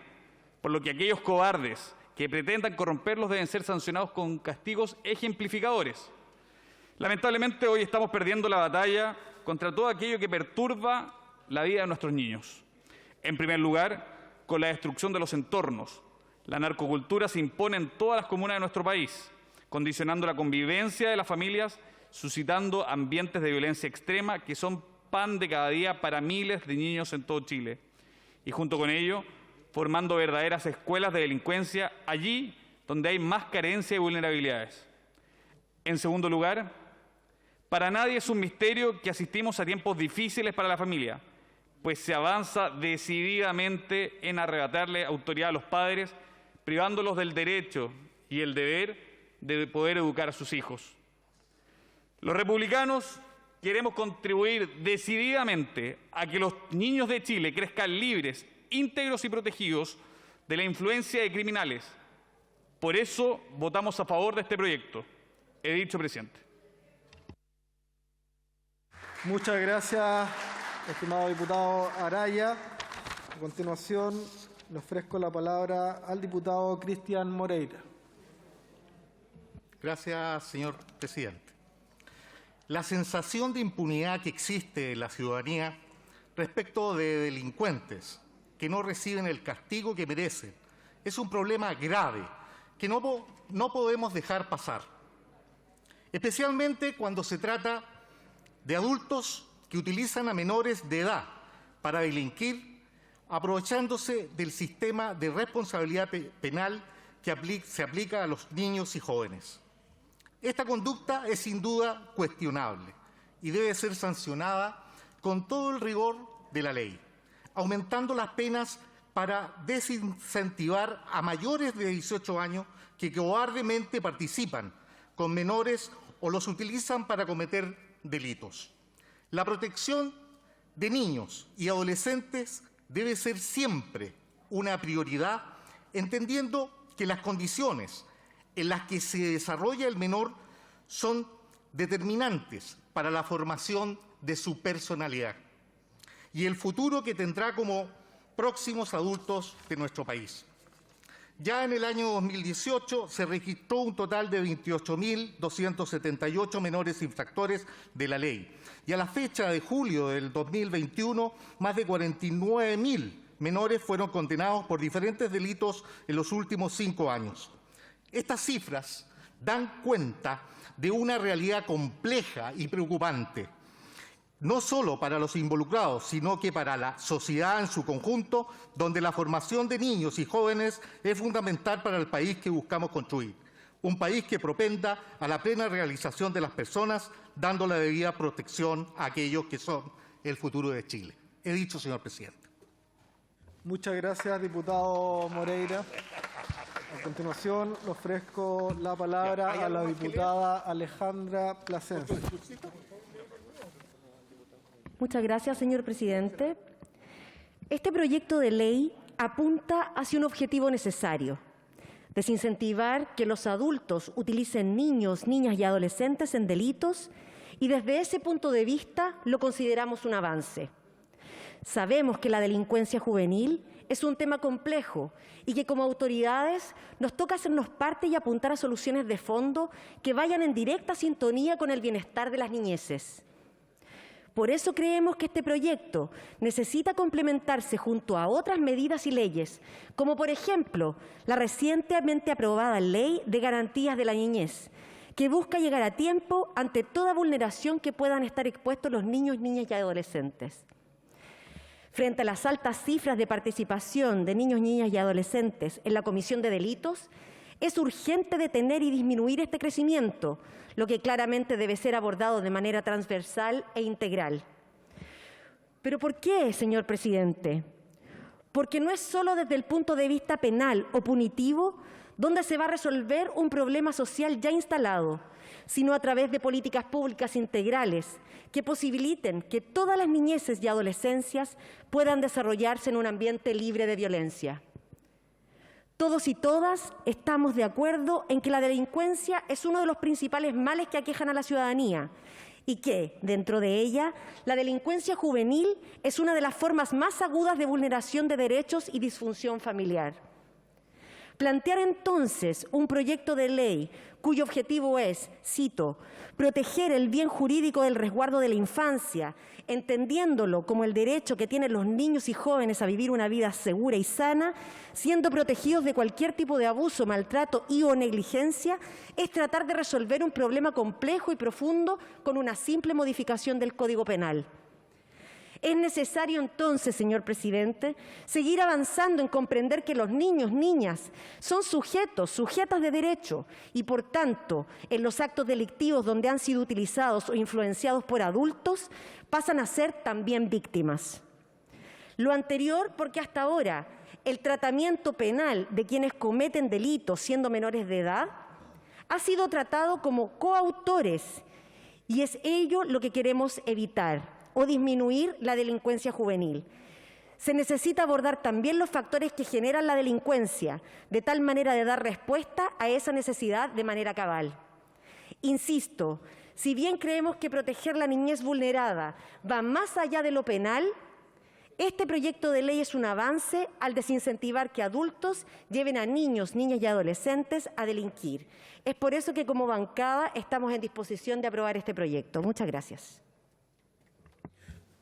por lo que aquellos cobardes que pretendan corromperlos deben ser sancionados con castigos ejemplificadores. Lamentablemente hoy estamos perdiendo la batalla contra todo aquello que perturba la vida de nuestros niños. En primer lugar, con la destrucción de los entornos. La narcocultura se impone en todas las comunas de nuestro país, condicionando la convivencia de las familias, suscitando ambientes de violencia extrema que son pan de cada día para miles de niños en todo Chile. Y junto con ello, formando verdaderas escuelas de delincuencia allí donde hay más carencia y vulnerabilidades. En segundo lugar, para nadie es un misterio que asistimos a tiempos difíciles para la familia, pues se avanza decididamente en arrebatarle autoridad a los padres, privándolos del derecho y el deber de poder educar a sus hijos. Los republicanos queremos contribuir decididamente a que los niños de Chile crezcan libres, íntegros y protegidos de la influencia de criminales. Por eso votamos a favor de este proyecto. He dicho, presidente. Muchas gracias, estimado diputado Araya. A continuación, le ofrezco la palabra al diputado Cristian Moreira. Gracias, señor presidente. La sensación de impunidad que existe en la ciudadanía respecto de delincuentes que no reciben el castigo que merecen es un problema grave que no podemos dejar pasar, especialmente cuando se trata de adultos que utilizan a menores de edad para delinquir, aprovechándose del sistema de responsabilidad penal que se aplica a los niños y jóvenes. Esta conducta es sin duda cuestionable y debe ser sancionada con todo el rigor de la ley, aumentando las penas para desincentivar a mayores de 18 años que cobardemente participan con menores o los utilizan para cometer delitos. La protección de niños y adolescentes debe ser siempre una prioridad, entendiendo que las condiciones en las que se desarrolla el menor son determinantes para la formación de su personalidad y el futuro que tendrá como próximos adultos de nuestro país. Ya en el año 2018 se registró un total de 28.278 menores infractores de la ley y a la fecha de julio del 2021 más de 49.000 menores fueron condenados por diferentes delitos en los últimos 5 años. Estas cifras dan cuenta de una realidad compleja y preocupante, no solo para los involucrados, sino que para la sociedad en su conjunto, donde la formación de niños y jóvenes es fundamental para el país que buscamos construir. Un país que propenda a la plena realización de las personas, dando la debida protección a aquellos que son el futuro de Chile. He dicho, señor presidente. Muchas gracias, diputado Moreira. A continuación, le ofrezco la palabra a la diputada Alejandra Plasencia. Muchas gracias, señor presidente. Este proyecto de ley apunta hacia un objetivo necesario: desincentivar que los adultos utilicen niños, niñas y adolescentes en delitos, y desde ese punto de vista lo consideramos un avance. Sabemos que la delincuencia juvenil es un tema complejo y que como autoridades nos toca hacernos parte y apuntar a soluciones de fondo que vayan en directa sintonía con el bienestar de las niñeces. Por eso creemos que este proyecto necesita complementarse junto a otras medidas y leyes, como por ejemplo la recientemente aprobada Ley de Garantías de la Niñez, que busca llegar a tiempo ante toda vulneración que puedan estar expuestos los niños, niñas y adolescentes. Frente a las altas cifras de participación de niños, niñas y adolescentes en la comisión de delitos, es urgente detener y disminuir este crecimiento, lo que claramente debe ser abordado de manera transversal e integral. ¿Pero por qué, señor presidente? Porque no es solo desde el punto de vista penal o punitivo donde se va a resolver un problema social ya instalado, sino a través de políticas públicas integrales que posibiliten que todas las niñeces y adolescencias puedan desarrollarse en un ambiente libre de violencia. Todos y todas estamos de acuerdo en que la delincuencia es uno de los principales males que aquejan a la ciudadanía y que, dentro de ella, la delincuencia juvenil es una de las formas más agudas de vulneración de derechos y disfunción familiar. Plantear entonces un proyecto de ley cuyo objetivo es, cito, proteger el bien jurídico del resguardo de la infancia, entendiéndolo como el derecho que tienen los niños y jóvenes a vivir una vida segura y sana, siendo protegidos de cualquier tipo de abuso, maltrato y o negligencia, es tratar de resolver un problema complejo y profundo con una simple modificación del Código Penal. Es necesario entonces, señor presidente, seguir avanzando en comprender que los niños, niñas, son sujetos, sujetas de derecho y, por tanto, en los actos delictivos donde han sido utilizados o influenciados por adultos, pasan a ser también víctimas. Lo anterior porque hasta ahora el tratamiento penal de quienes cometen delitos siendo menores de edad ha sido tratado como coautores y es ello lo que queremos evitar o disminuir la delincuencia juvenil. Se necesita abordar también los factores que generan la delincuencia, de tal manera de dar respuesta a esa necesidad de manera cabal. Insisto, si bien creemos que proteger la niñez vulnerada va más allá de lo penal, este proyecto de ley es un avance al desincentivar que adultos lleven a niños, niñas y adolescentes a delinquir. Es por eso que como bancada estamos en disposición de aprobar este proyecto. Muchas gracias.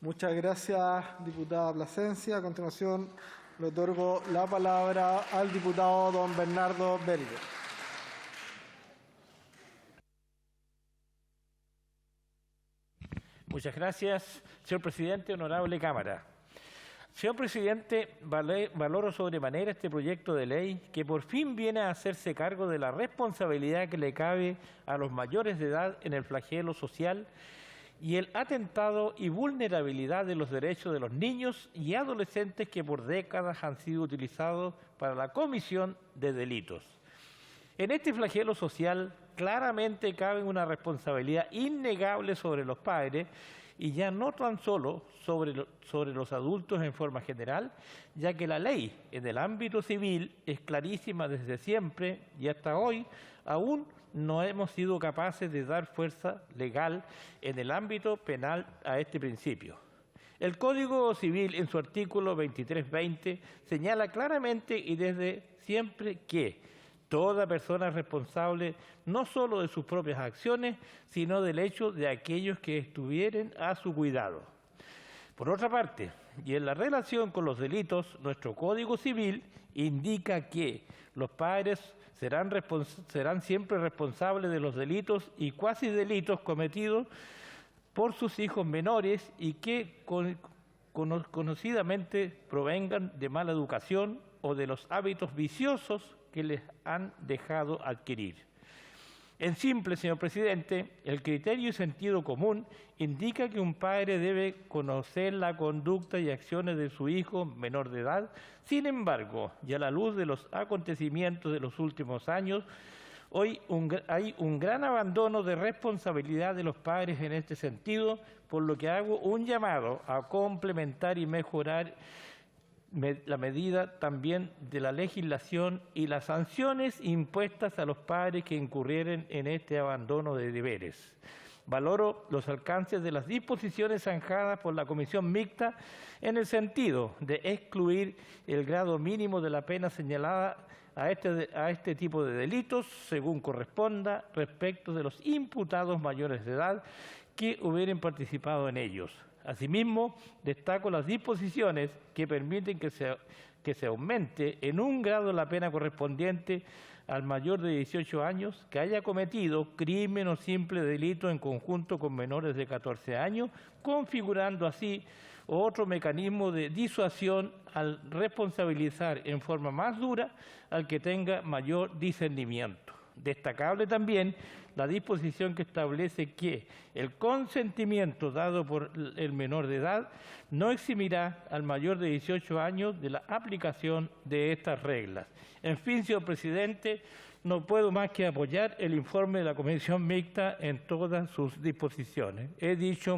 Muchas gracias, diputada Plasencia. A continuación, le otorgo la palabra al diputado don Bernardo Bello. Muchas gracias, señor presidente, honorable Cámara. Señor presidente, valoro sobremanera este proyecto de ley que por fin viene a hacerse cargo de la responsabilidad que le cabe a los mayores de edad en el flagelo social y el atentado y vulnerabilidad de los derechos de los niños y adolescentes que por décadas han sido utilizados para la comisión de delitos. En este flagelo social claramente cabe una responsabilidad innegable sobre los padres y ya no tan solo sobre los adultos en forma general, ya que la ley en el ámbito civil es clarísima desde siempre y hasta hoy aún no hemos sido capaces de dar fuerza legal en el ámbito penal a este principio. El Código Civil, en su artículo 2320, señala claramente y desde siempre que toda persona es responsable no solo de sus propias acciones, sino del hecho de aquellos que estuvieren a su cuidado. Por otra parte, y en la relación con los delitos, nuestro Código Civil indica que los padres serán siempre responsables de los delitos y cuasi delitos cometidos por sus hijos menores y que conocidamente provengan de mala educación o de los hábitos viciosos que les han dejado adquirir. En simple, señor presidente, el criterio y sentido común indica que un padre debe conocer la conducta y acciones de su hijo menor de edad. Sin embargo, y a la luz de los acontecimientos de los últimos años, hoy hay un gran abandono de responsabilidad de los padres en este sentido, por lo que hago un llamado a complementar y mejorar la medida también de la legislación y las sanciones impuestas a los padres que incurrieren en este abandono de deberes. Valoro los alcances de las disposiciones zanjadas por la Comisión Mixta en el sentido de excluir el grado mínimo de la pena señalada a este tipo de delitos, según corresponda, respecto de los imputados mayores de edad que hubieran participado en ellos. Asimismo, destaco las disposiciones que permiten que se aumente en un grado la pena correspondiente al mayor de 18 años que haya cometido crimen o simple delito en conjunto con menores de 14 años, configurando así otro mecanismo de disuasión al responsabilizar en forma más dura al que tenga mayor discernimiento. Destacable también la disposición que establece que el consentimiento dado por el menor de edad no eximirá al mayor de 18 años de la aplicación de estas reglas. En fin, señor presidente, no puedo más que apoyar el informe de la Comisión Mixta en todas sus disposiciones. He dicho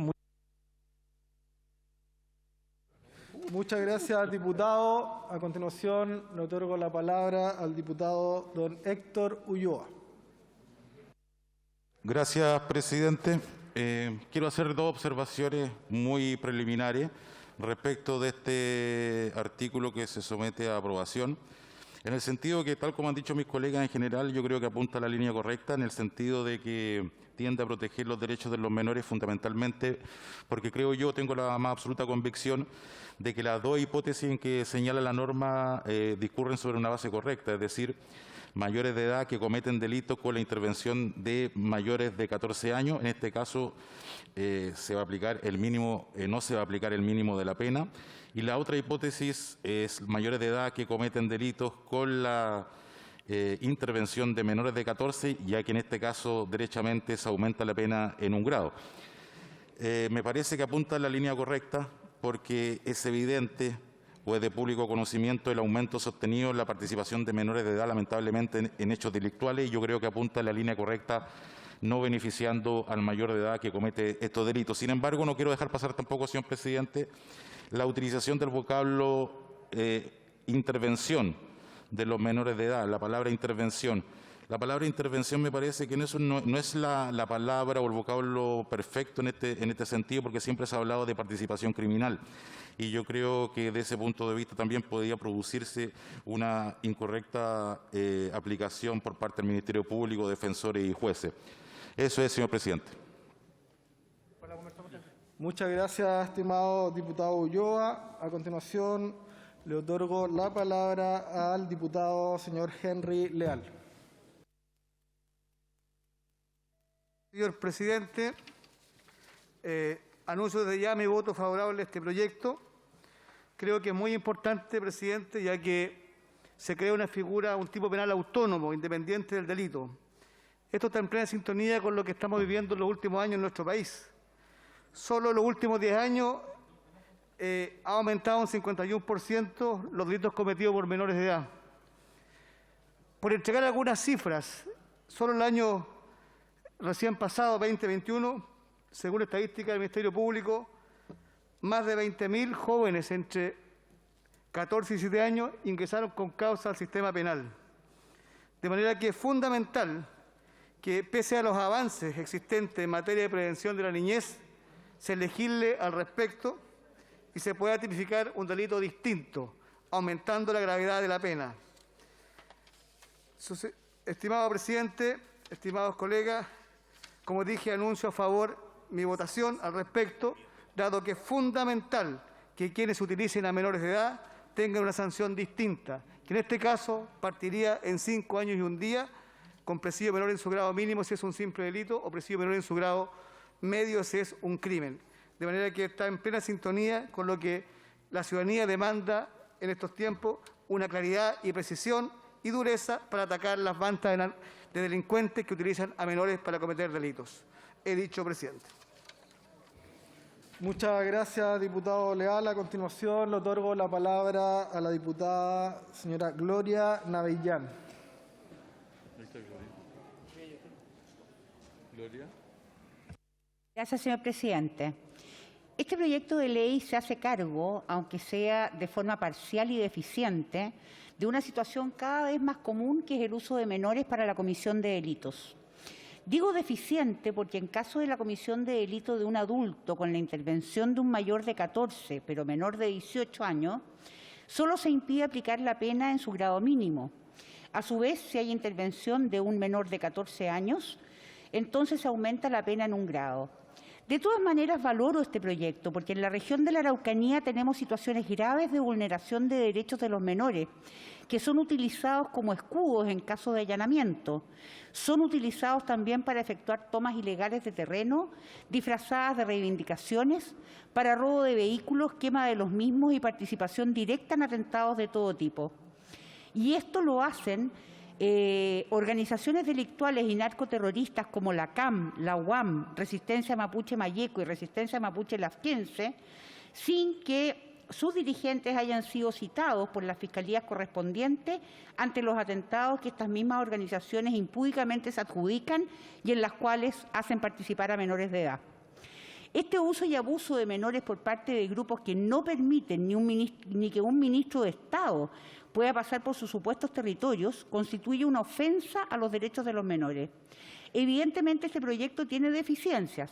Muchas gracias, diputado. A continuación, le otorgo la palabra al diputado don Héctor Ulloa. Gracias, presidente. Quiero hacer dos observaciones muy preliminares respecto de este artículo que se somete a aprobación, en el sentido que, tal como han dicho mis colegas en general, yo creo que apunta a la línea correcta, en el sentido de que tiende a proteger los derechos de los menores fundamentalmente, porque creo yo, tengo la más absoluta convicción de que las dos hipótesis en que señala la norma discurren sobre una base correcta, es decir, mayores de edad que cometen delitos con la intervención de mayores de 14 años. En este caso se va a aplicar el mínimo, no se va a aplicar el mínimo de la pena. Y la otra hipótesis es mayores de edad que cometen delitos con la intervención de menores de 14, ya que en este caso derechamente se aumenta la pena en un grado. Me parece que apunta en la línea correcta porque es evidente o es de público conocimiento el aumento sostenido en la participación de menores de edad, lamentablemente, en hechos delictuales, y yo creo que apunta en la línea correcta, no beneficiando al mayor de edad que comete estos delitos. Sin embargo, no quiero dejar pasar tampoco, señor presidente, la utilización del vocablo intervención de los menores de edad, la palabra intervención. La palabra intervención me parece que no es la palabra o el vocablo perfecto en este sentido, porque siempre se ha hablado de participación criminal. Y yo creo que desde ese punto de vista también podría producirse una incorrecta aplicación por parte del Ministerio Público, defensores y jueces. Eso es, señor presidente. Muchas gracias, estimado diputado Ulloa. A continuación, le otorgo la palabra al diputado señor Henry Leal. Señor presidente, anuncio desde ya mi voto favorable a este proyecto. Creo que es muy importante, presidente, ya que se crea una figura, un tipo penal autónomo, independiente del delito. Esto está en plena sintonía con lo que estamos viviendo en los últimos años en nuestro país. Solo en los últimos 10 años ha aumentado un 51% los delitos cometidos por menores de edad. Por entregar algunas cifras, solo el año recién pasado, 2021, según estadísticas del Ministerio Público, más de 20.000 jóvenes entre 14 y 17 años ingresaron con causa al sistema penal. De manera que es fundamental que, pese a los avances existentes en materia de prevención de la niñez, se legisle al respecto y se pueda tipificar un delito distinto, aumentando la gravedad de la pena. Estimado presidente, estimados colegas, como dije, anuncio a favor mi votación al respecto, dado que es fundamental que quienes utilicen a menores de edad tengan una sanción distinta, que en este caso partiría en 5 años y 1 día, con presidio menor en su grado mínimo si es un simple delito o presidio menor en su grado medio si es un crimen. De manera que está en plena sintonía con lo que la ciudadanía demanda en estos tiempos, una claridad y precisión y dureza para atacar las bandas de delincuentes que utilizan a menores para cometer delitos. He dicho, presidente. Muchas gracias, diputado Leal. A continuación, le otorgo la palabra a la diputada señora Gloria Navellán. Gracias, señor presidente. Este proyecto de ley se hace cargo, aunque sea de forma parcial y deficiente, de una situación cada vez más común que es el uso de menores para la comisión de delitos. Digo deficiente porque en caso de la comisión de delito de un adulto con la intervención de un mayor de 14, pero menor de 18 años, solo se impide aplicar la pena en su grado mínimo. A su vez, si hay intervención de un menor de 14 años, entonces se aumenta la pena en un grado. De todas maneras, valoro este proyecto porque en la región de la Araucanía tenemos situaciones graves de vulneración de derechos de los menores, que son utilizados como escudos en caso de allanamiento. Son utilizados también para efectuar tomas ilegales de terreno, disfrazadas de reivindicaciones, para robo de vehículos, quema de los mismos y participación directa en atentados de todo tipo. Y esto lo hacen organizaciones delictuales y narcoterroristas como la CAM, la UAM, Resistencia Mapuche Mayeco y Resistencia Mapuche Lafquense, sin que sus dirigentes hayan sido citados por las fiscalías correspondientes ante los atentados que estas mismas organizaciones impúdicamente se adjudican y en las cuales hacen participar a menores de edad. Este uso y abuso de menores por parte de grupos que no permiten ni que un ministro de Estado pueda pasar por sus supuestos territorios constituye una ofensa a los derechos de los menores. Evidentemente, este proyecto tiene deficiencias,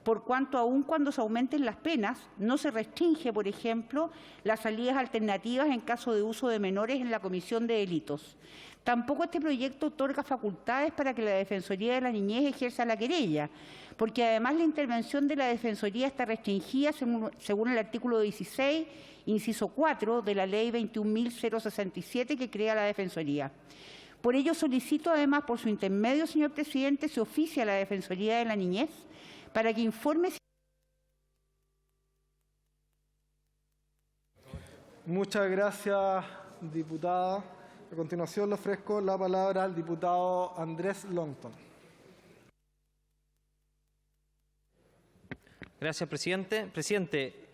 por cuanto aun cuando se aumenten las penas, no se restringe, por ejemplo, las salidas alternativas en caso de uso de menores en la comisión de delitos. Tampoco este proyecto otorga facultades para que la Defensoría de la Niñez ejerza la querella, porque además la intervención de la Defensoría está restringida según el artículo 16, inciso 4 de la Ley 21.067 que crea la Defensoría. Por ello solicito además, por su intermedio, señor presidente, se oficie a la Defensoría de la Niñez para que informe. Muchas gracias, diputada. A continuación le ofrezco la palabra al diputado Andrés Longton. Gracias, presidente. Presidente,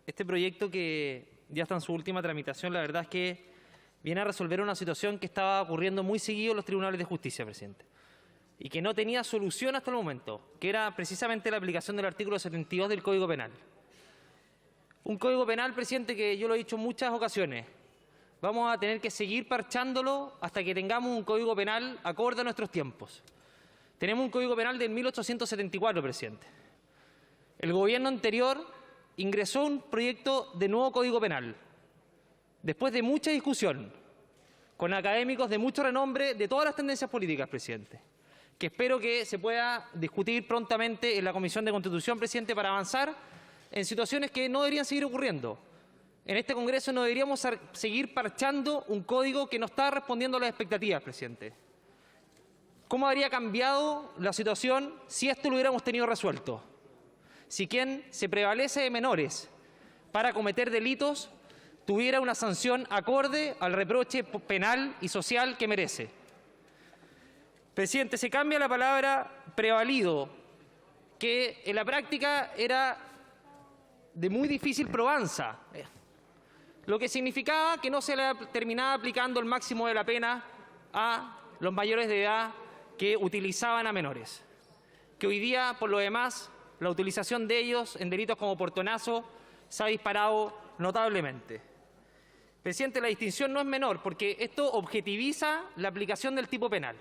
este proyecto que ya está en su última tramitación, la verdad es que viene a resolver una situación que estaba ocurriendo muy seguido en los tribunales de justicia, presidente, y que no tenía solución hasta el momento, que era precisamente la aplicación del artículo 72 del Código Penal. Un Código Penal, presidente, que yo lo he dicho en muchas ocasiones, vamos a tener que seguir parchándolo hasta que tengamos un Código Penal acorde a nuestros tiempos. Tenemos un Código Penal del 1874, presidente. El gobierno anterior ingresó un proyecto de nuevo Código Penal, después de mucha discusión, con académicos de mucho renombre de todas las tendencias políticas, presidente, que espero que se pueda discutir prontamente en la Comisión de Constitución, presidente, para avanzar en situaciones que no deberían seguir ocurriendo. En este Congreso no deberíamos seguir parchando un código que no está respondiendo a las expectativas, presidente. ¿Cómo habría cambiado la situación si esto lo hubiéramos tenido resuelto? Si quien se prevalece de menores para cometer delitos tuviera una sanción acorde al reproche penal y social que merece. Presidente, se cambia la palabra prevalido, que en la práctica era de muy difícil probanza, lo que significaba que no se le terminaba aplicando el máximo de la pena a los mayores de edad que utilizaban a menores, que hoy día, por lo demás, la utilización de ellos en delitos como portonazo se ha disparado notablemente. Presidente, la distinción no es menor porque esto objetiviza la aplicación del tipo penal.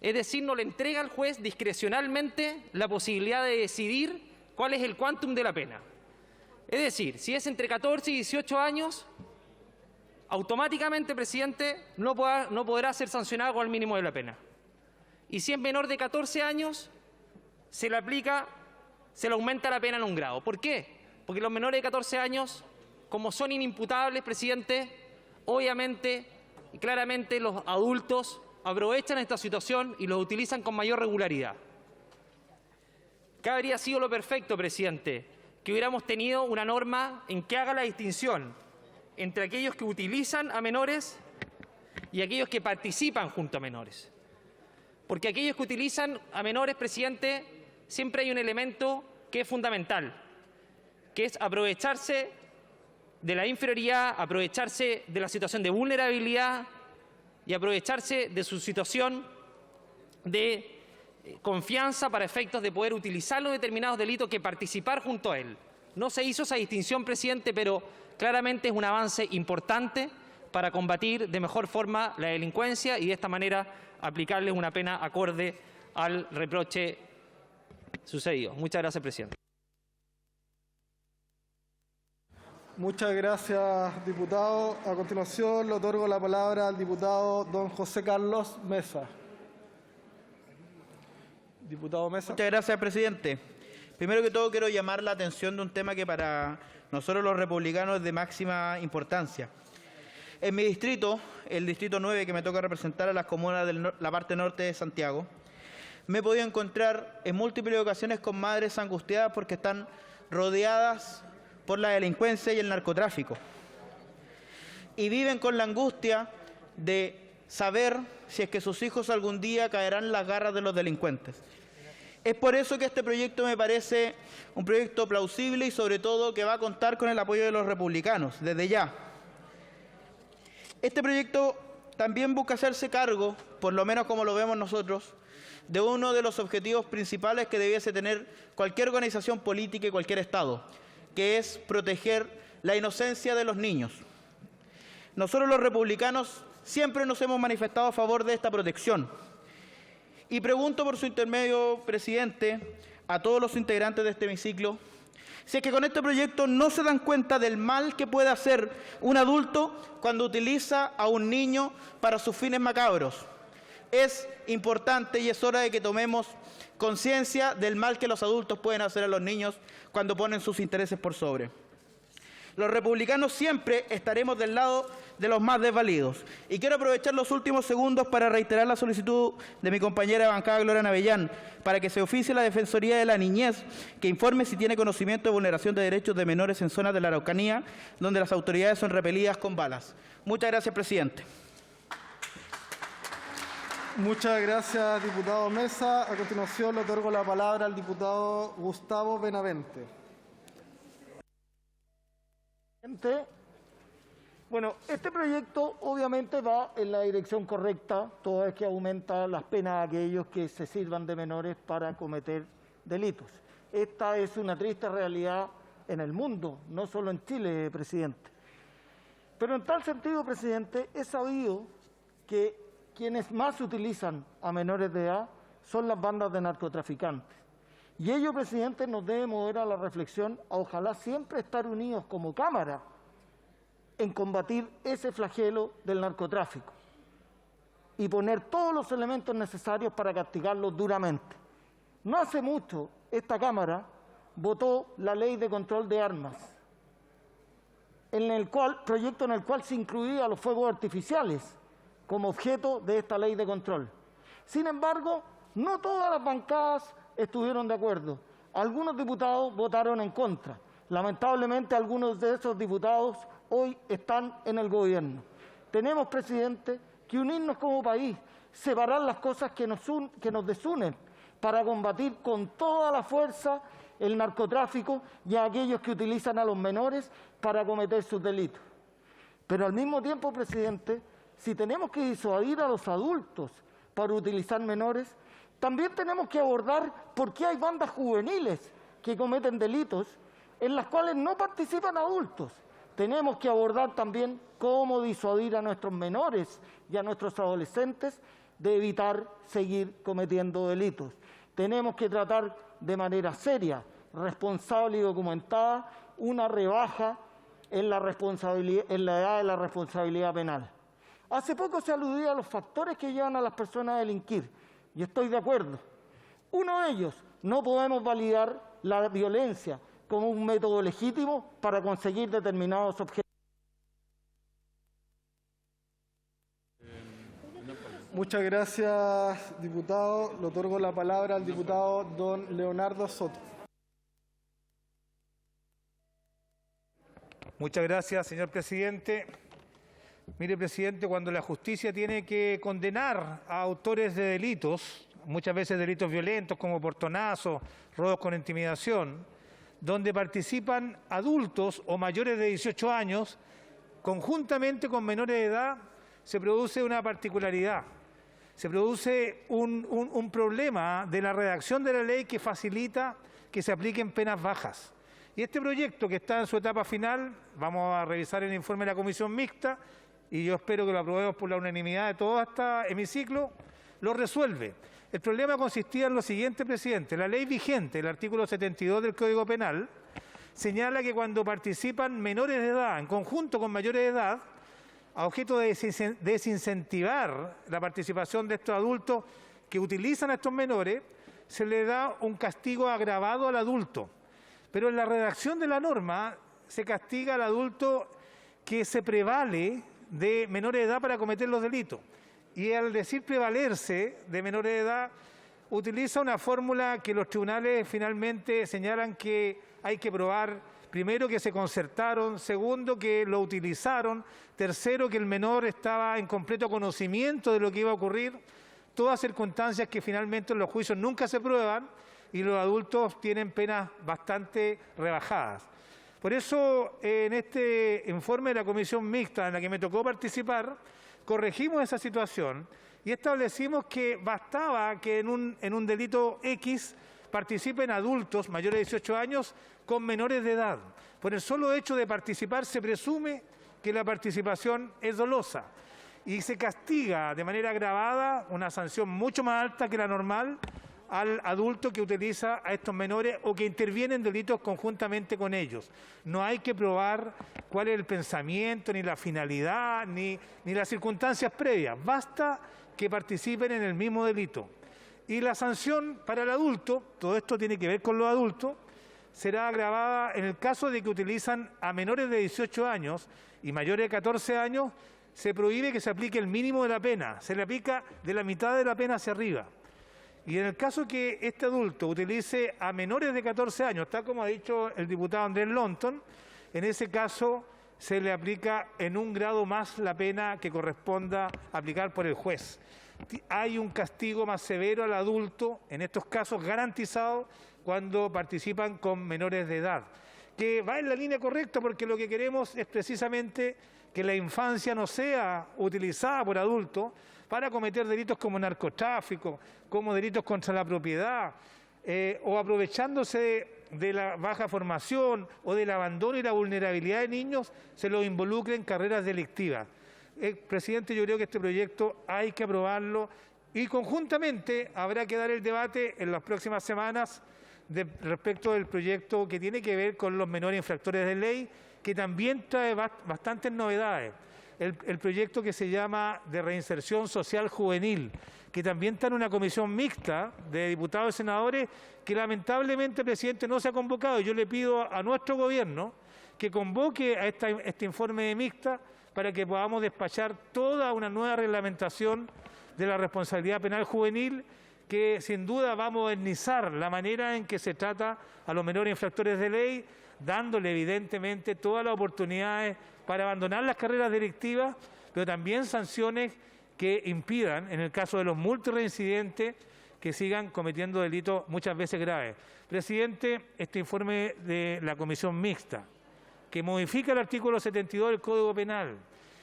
Es decir, no le entrega al juez discrecionalmente la posibilidad de decidir cuál es el quantum de la pena. Es decir, si es entre 14 y 18 años, automáticamente, presidente, no podrá ser sancionado con el mínimo de la pena. Y si es menor de 14 años, se le aumenta la pena en un grado. ¿Por qué? Porque los menores de 14 años, como son inimputables, presidente, obviamente y claramente los adultos aprovechan esta situación y los utilizan con mayor regularidad. ¿Qué habría sido lo perfecto, presidente? Que hubiéramos tenido una norma en que haga la distinción entre aquellos que utilizan a menores y aquellos que participan junto a menores. Porque aquellos que utilizan a menores, presidente, siempre hay un elemento que es fundamental, que es aprovecharse de la inferioridad, aprovecharse de la situación de vulnerabilidad y aprovecharse de su situación de confianza para efectos de poder utilizar los determinados delitos que participar junto a él. No se hizo esa distinción, presidente, pero claramente es un avance importante para combatir de mejor forma la delincuencia y de esta manera aplicarles una pena acorde al reproche sucedido. Muchas gracias, presidente. Muchas gracias, diputado. A continuación, le otorgo la palabra al diputado don José Carlos Mesa. Diputado Mesa. Muchas gracias, presidente. Primero que todo, quiero llamar la atención de un tema que para nosotros los republicanos es de máxima importancia. En mi distrito, el distrito 9, que me toca representar a las comunas de la parte norte de Santiago, me he podido encontrar en múltiples ocasiones con madres angustiadas porque están rodeadas por la delincuencia y el narcotráfico. Y viven con la angustia de saber si es que sus hijos algún día caerán en las garras de los delincuentes. Es por eso que este proyecto me parece un proyecto plausible y sobre todo que va a contar con el apoyo de los republicanos, desde ya. Este proyecto también busca hacerse cargo, por lo menos como lo vemos nosotros, de uno de los objetivos principales que debiese tener cualquier organización política y cualquier Estado, que es proteger la inocencia de los niños. Nosotros los republicanos siempre nos hemos manifestado a favor de esta protección. Y pregunto por su intermedio, presidente, a todos los integrantes de este hemiciclo, si es que con este proyecto no se dan cuenta del mal que puede hacer un adulto cuando utiliza a un niño para sus fines macabros. Es importante y es hora de que tomemos conciencia del mal que los adultos pueden hacer a los niños cuando ponen sus intereses por sobre. Los republicanos siempre estaremos del lado de los más desvalidos. Y quiero aprovechar los últimos segundos para reiterar la solicitud de mi compañera de bancada, Gloria Navellán, para que se oficie la Defensoría de la Niñez que informe si tiene conocimiento de vulneración de derechos de menores en zonas de la Araucanía, donde las autoridades son repelidas con balas. Muchas gracias, presidente. Muchas gracias, diputado Mesa. A continuación, le otorgo la palabra al diputado Gustavo Benavente. Bueno, este proyecto obviamente va en la dirección correcta, toda vez que aumenta las penas a aquellos que se sirvan de menores para cometer delitos. Esta es una triste realidad en el mundo, no solo en Chile, presidente. Pero en tal sentido, presidente, es sabido que quienes más utilizan a menores de edad son las bandas de narcotraficantes. Y ello, presidente, nos debe mover a la reflexión, a ojalá siempre estar unidos como Cámara en combatir ese flagelo del narcotráfico y poner todos los elementos necesarios para castigarlo duramente. No hace mucho, esta Cámara votó la Ley de Control de Armas, proyecto en el cual se incluía los fuegos artificiales como objeto de esta ley de control. Sin embargo, no todas las bancadas estuvieron de acuerdo. Algunos diputados votaron en contra. Lamentablemente, algunos de esos diputados hoy están en el gobierno. Tenemos, presidente, que unirnos como país, separar las cosas que nos desunen para combatir con toda la fuerza el narcotráfico y a aquellos que utilizan a los menores para cometer sus delitos. Pero al mismo tiempo, presidente, si tenemos que disuadir a los adultos para utilizar menores, también tenemos que abordar por qué hay bandas juveniles que cometen delitos en las cuales no participan adultos. Tenemos que abordar también cómo disuadir a nuestros menores y a nuestros adolescentes de evitar seguir cometiendo delitos. Tenemos que tratar de manera seria, responsable y documentada una rebaja en la edad de la responsabilidad penal. Hace poco se aludía a los factores que llevan a las personas a delinquir, y estoy de acuerdo. Uno de ellos, no podemos validar la violencia como un método legítimo para conseguir determinados objetivos. Muchas gracias, diputado. Le otorgo la palabra al diputado don Leonardo Soto. Muchas gracias, señor presidente. Mire, presidente, cuando la justicia tiene que condenar a autores de delitos, muchas veces delitos violentos como portonazos, robos con intimidación, donde participan adultos o mayores de 18 años, conjuntamente con menores de edad, se produce una particularidad. Se produce un problema de la redacción de la ley que facilita que se apliquen penas bajas. Y este proyecto, que está en su etapa final, vamos a revisar el informe de la comisión mixta, y yo espero que lo aprobemos por la unanimidad de todo este hemiciclo, lo resuelve. El problema consistía en lo siguiente, presidente. La ley vigente, el artículo 72 del Código Penal, señala que cuando participan menores de edad en conjunto con mayores de edad, a objeto de desincentivar la participación de estos adultos que utilizan a estos menores, se le da un castigo agravado al adulto. Pero en la redacción de la norma se castiga al adulto que se prevale de menores de edad para cometer los delitos. Y al decir prevalerse de menores de edad, utiliza una fórmula que los tribunales finalmente señalan que hay que probar, primero, que se concertaron, segundo, que lo utilizaron, tercero, que el menor estaba en completo conocimiento de lo que iba a ocurrir, todas circunstancias que finalmente en los juicios nunca se prueban y los adultos tienen penas bastante rebajadas. Por eso, en este informe de la comisión mixta en la que me tocó participar, corregimos esa situación y establecimos que bastaba que en un delito X participen adultos mayores de 18 años con menores de edad. Por el solo hecho de participar se presume que la participación es dolosa y se castiga de manera agravada, una sanción mucho más alta que la normal, al adulto que utiliza a estos menores o que interviene en delitos conjuntamente con ellos. No hay que probar cuál es el pensamiento, ni la finalidad, ni las circunstancias previas. Basta que participen en el mismo delito. Y la sanción para el adulto, todo esto tiene que ver con los adultos, será agravada en el caso de que utilizan a menores de 18 años y mayores de 14 años, se prohíbe que se aplique el mínimo de la pena, se le aplica de la mitad de la pena hacia arriba. Y en el caso que este adulto utilice a menores de 14 años, tal como ha dicho el diputado Andrés Lonton, en ese caso se le aplica en un grado más la pena que corresponda aplicar por el juez. Hay un castigo más severo al adulto, en estos casos garantizado, cuando participan con menores de edad, que va en la línea correcta porque lo que queremos es precisamente que la infancia no sea utilizada por adultos para cometer delitos como narcotráfico, como delitos contra la propiedad, o aprovechándose de la baja formación o del abandono y la vulnerabilidad de niños, se los involucre en carreras delictivas. Presidente, yo creo que este proyecto hay que aprobarlo y conjuntamente habrá que dar el debate en las próximas semanas respecto del proyecto que tiene que ver con los menores infractores de ley, que también trae bastantes novedades. El proyecto que se llama de reinserción social juvenil, que también está en una comisión mixta de diputados y senadores, que lamentablemente, presidente, no se ha convocado. Yo le pido a nuestro gobierno que convoque a este informe de mixta para que podamos despachar toda una nueva reglamentación de la responsabilidad penal juvenil, que sin duda va a modernizar la manera en que se trata a los menores infractores de ley, dándole evidentemente todas las oportunidades para abandonar las carreras delictivas, pero también sanciones que impidan, en el caso de los multireincidentes, que sigan cometiendo delitos muchas veces graves. Presidente, este informe de la comisión mixta, que modifica el artículo 72 del Código Penal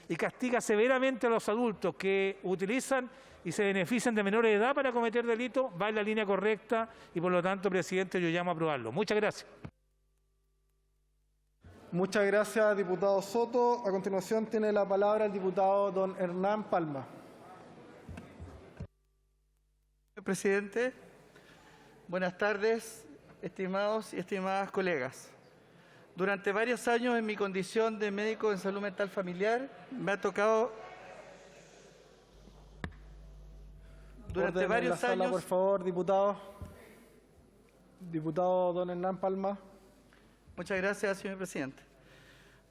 y castiga severamente a los adultos que utilizan y se benefician de menores de edad para cometer delitos, va en la línea correcta y, por lo tanto, presidente, yo llamo a aprobarlo. Muchas gracias. Muchas gracias, diputado Soto. A continuación tiene la palabra el diputado don Hernán Palma. Señor presidente, buenas tardes, estimados y estimadas colegas. Durante varios años, en mi condición de médico en salud mental familiar, me ha tocado... Durante varios años... Por favor, diputado. Diputado don Hernán Palma. Muchas gracias, señor presidente.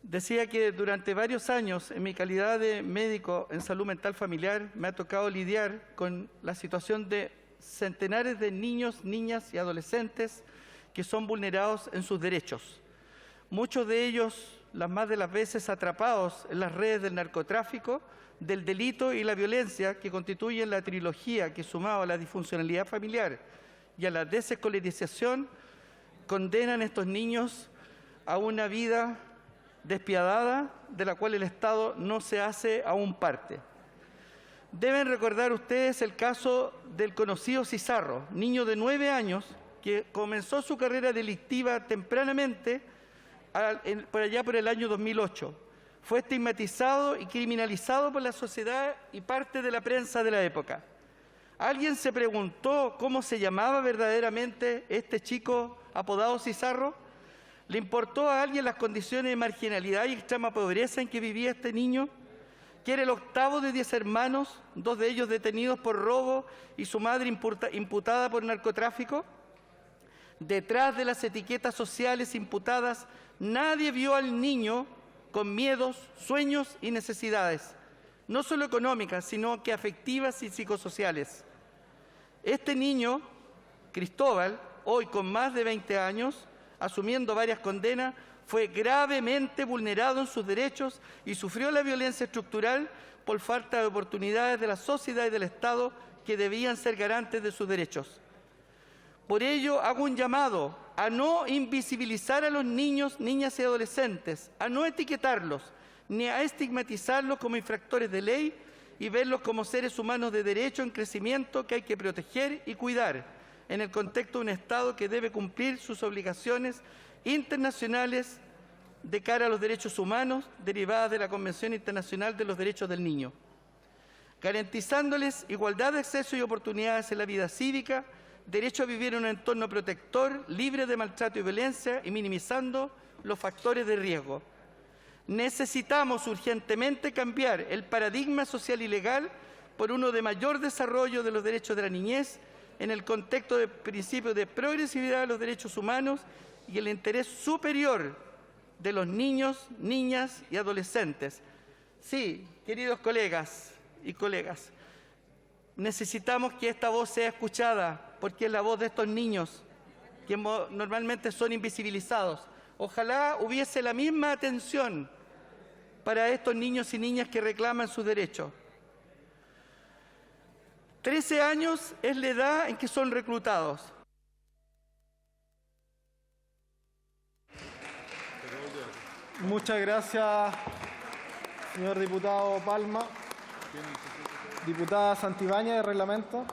Decía que durante varios años, en mi calidad de médico en salud mental familiar, me ha tocado lidiar con la situación de centenares de niños, niñas y adolescentes que son vulnerados en sus derechos. muchos de ellos, las más de las veces, atrapados en las redes del narcotráfico, del delito y la violencia que constituyen la trilogía que, sumado a la disfuncionalidad familiar y a la desescolarización, condenan a estos niños a una vida despiadada de la cual el Estado no se hace aún parte. Deben recordar ustedes el caso del conocido Cizarro, niño de 9 años que comenzó su carrera delictiva tempranamente por allá por el año 2008. Fue estigmatizado y criminalizado por la sociedad y parte de la prensa de la época. ¿Alguien se preguntó cómo se llamaba verdaderamente este chico apodado Cizarro? ¿Le importó a alguien las condiciones de marginalidad y extrema pobreza en que vivía este niño? Que era el octavo de 10 hermanos, 2 de ellos detenidos por robo y su madre imputada por narcotráfico. Detrás de las etiquetas sociales imputadas, nadie vio al niño con miedos, sueños y necesidades, no solo económicas, sino que afectivas y psicosociales. Este niño, Cristóbal, hoy con más de 20 años, asumiendo varias condenas, fue gravemente vulnerado en sus derechos y sufrió la violencia estructural por falta de oportunidades de la sociedad y del Estado que debían ser garantes de sus derechos. Por ello, hago un llamado a no invisibilizar a los niños, niñas y adolescentes, a no etiquetarlos, ni a estigmatizarlos como infractores de ley y verlos como seres humanos de derecho en crecimiento que hay que proteger y cuidar en el contexto de un Estado que debe cumplir sus obligaciones internacionales de cara a los derechos humanos derivadas de la Convención Internacional de los Derechos del Niño, garantizándoles igualdad de acceso y oportunidades en la vida cívica, derecho a vivir en un entorno protector, libre de maltrato y violencia y minimizando los factores de riesgo. Necesitamos urgentemente cambiar el paradigma social y legal por uno de mayor desarrollo de los derechos de la niñez en el contexto del principio de progresividad de los derechos humanos y el interés superior de los niños, niñas y adolescentes. Sí, queridos colegas y colegas, necesitamos que esta voz sea escuchada, porque es la voz de estos niños que normalmente son invisibilizados. Ojalá hubiese la misma atención para estos niños y niñas que reclaman sus derechos. 13 años es la edad en que son reclutados. Muchas gracias, señor diputado Palma. Diputada Santibáñez, de Reglamento.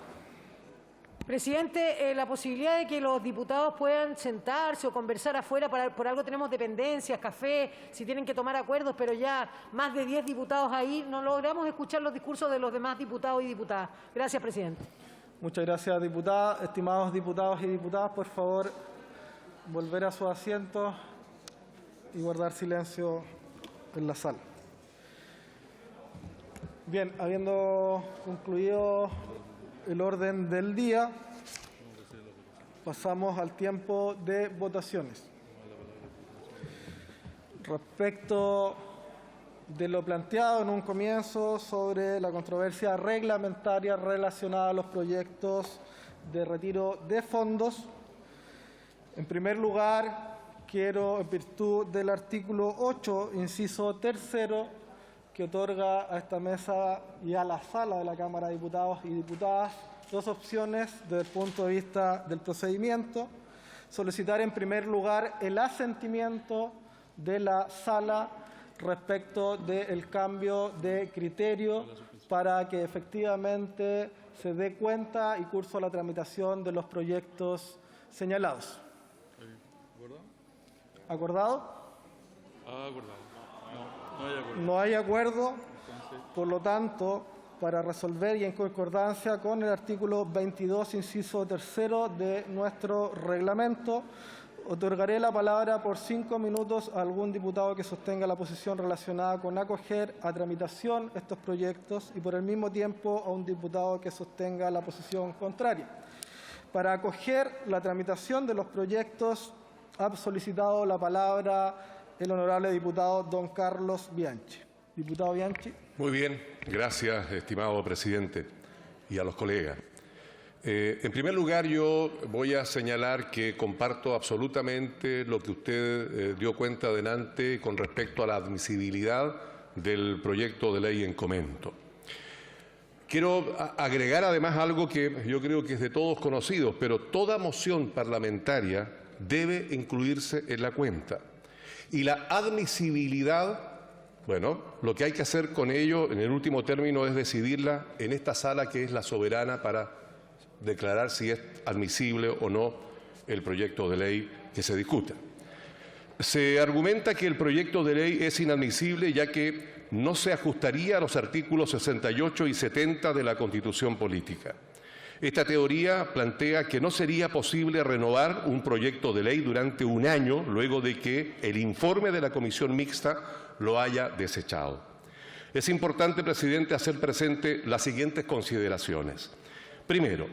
Presidente, la posibilidad de que los diputados puedan sentarse o conversar afuera, por algo tenemos dependencias, café, si tienen que tomar acuerdos, pero ya más de 10 diputados ahí, no logramos escuchar los discursos de los demás diputados y diputadas. Gracias, presidente. Muchas gracias, diputada. Estimados diputados y diputadas, por favor, volver a sus asientos y guardar silencio en la sala. Bien, habiendo concluido el orden del día, pasamos al tiempo de votaciones. Respecto de lo planteado en un comienzo sobre la controversia reglamentaria relacionada a los proyectos de retiro de fondos, en primer lugar, quiero, en virtud del artículo 8, inciso tercero, que otorga a esta mesa y a la sala de la Cámara de Diputados y Diputadas dos opciones desde el punto de vista del procedimiento. Solicitar en primer lugar el asentimiento de la sala respecto del cambio de criterio para que efectivamente se dé cuenta y curso a la tramitación de los proyectos señalados. ¿Acordado? Acordado. No hay acuerdo, por lo tanto, para resolver y en concordancia con el artículo 22, inciso tercero de nuestro reglamento, otorgaré la palabra por 5 minutos a algún diputado que sostenga la posición relacionada con acoger a tramitación estos proyectos y por el mismo tiempo a un diputado que sostenga la posición contraria. Para acoger la tramitación de los proyectos ha solicitado la palabra el honorable diputado don Carlos Bianchi. Diputado Bianchi. Muy bien, gracias, estimado presidente, y a los colegas. En primer lugar, yo voy a señalar que comparto absolutamente lo que usted dio cuenta adelante con respecto a la admisibilidad del proyecto de ley en comento. Quiero agregar además algo que yo creo que es de todos conocido, pero toda moción parlamentaria debe incluirse en la cuenta. Y la admisibilidad, bueno, lo que hay que hacer con ello, en el último término, es decidirla en esta sala que es la soberana para declarar si es admisible o no el proyecto de ley que se discuta. Se argumenta que el proyecto de ley es inadmisible ya que no se ajustaría a los artículos 68 y 70 de la Constitución Política. Esta teoría plantea que no sería posible renovar un proyecto de ley durante un año luego de que el informe de la Comisión Mixta lo haya desechado. Es importante, presidente, hacer presente las siguientes consideraciones. Primero,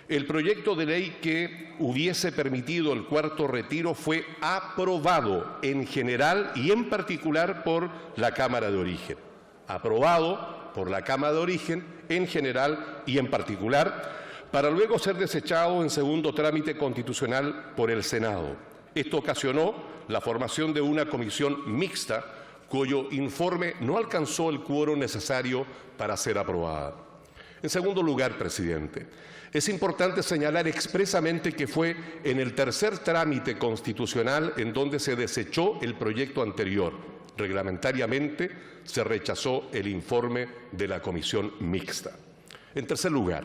el proyecto de ley que hubiese permitido el cuarto retiro fue aprobado en general y en particular por la Cámara de Origen. Aprobado por la Cámara de Origen en general y en particular, para luego ser desechado en segundo trámite constitucional por el Senado. Esto ocasionó la formación de una comisión mixta cuyo informe no alcanzó el quórum necesario para ser aprobada. En segundo lugar, presidente, es importante señalar expresamente que fue en el tercer trámite constitucional en donde se desechó el proyecto anterior. Reglamentariamente se rechazó el informe de la comisión mixta. En tercer lugar,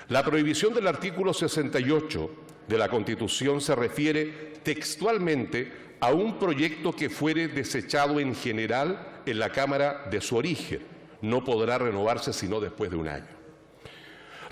la prohibición del artículo 68 de la Constitución se refiere textualmente a un proyecto que fuere desechado en general en la Cámara de su origen. No podrá renovarse sino después de un año.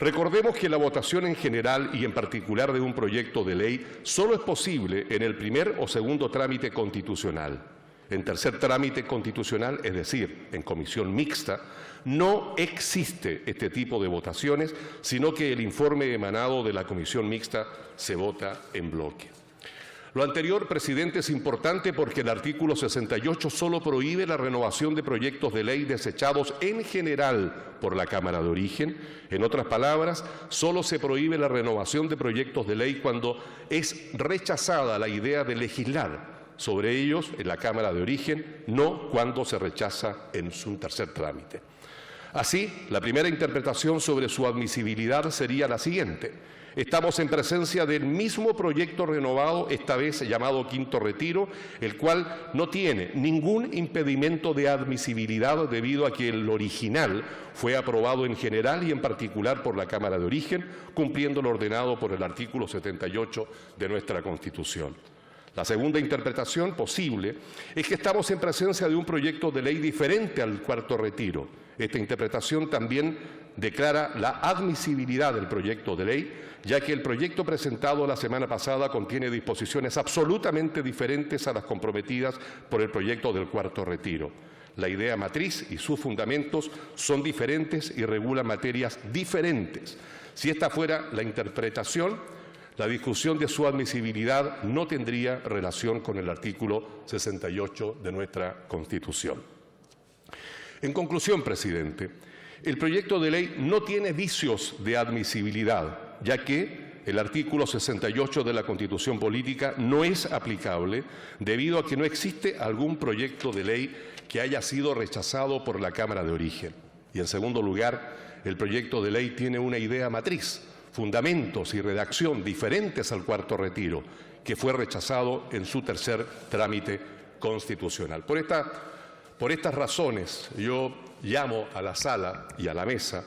Recordemos que la votación en general y en particular de un proyecto de ley solo es posible en el primer o segundo trámite constitucional. En tercer trámite constitucional, es decir, en comisión mixta, no existe este tipo de votaciones, sino que el informe emanado de la comisión mixta se vota en bloque. Lo anterior, presidente, es importante porque el artículo 68 solo prohíbe la renovación de proyectos de ley desechados en general por la Cámara de Origen. En otras palabras, solo se prohíbe la renovación de proyectos de ley cuando es rechazada la idea de legislar sobre ellos en la Cámara de Origen, no cuando se rechaza en su tercer trámite. Así, la primera interpretación sobre su admisibilidad sería la siguiente. Estamos en presencia del mismo proyecto renovado, esta vez llamado quinto retiro, el cual no tiene ningún impedimento de admisibilidad debido a que el original fue aprobado en general y en particular por la Cámara de Origen, cumpliendo lo ordenado por el artículo 78 de nuestra Constitución. La segunda interpretación posible es que estamos en presencia de un proyecto de ley diferente al cuarto retiro. Esta interpretación también declara la admisibilidad del proyecto de ley, ya que el proyecto presentado la semana pasada contiene disposiciones absolutamente diferentes a las comprometidas por el proyecto del cuarto retiro. La idea matriz y sus fundamentos son diferentes y regulan materias diferentes. Si esta fuera la interpretación, la discusión de su admisibilidad no tendría relación con el artículo 68 de nuestra Constitución. En conclusión, presidente, el proyecto de ley no tiene vicios de admisibilidad, ya que el artículo 68 de la Constitución Política no es aplicable debido a que no existe algún proyecto de ley que haya sido rechazado por la Cámara de Origen. Y en segundo lugar, el proyecto de ley tiene una idea matriz, fundamentos y redacción diferentes al cuarto retiro, que fue rechazado en su tercer trámite constitucional. Por estas razones, yo llamo a la sala y a la mesa,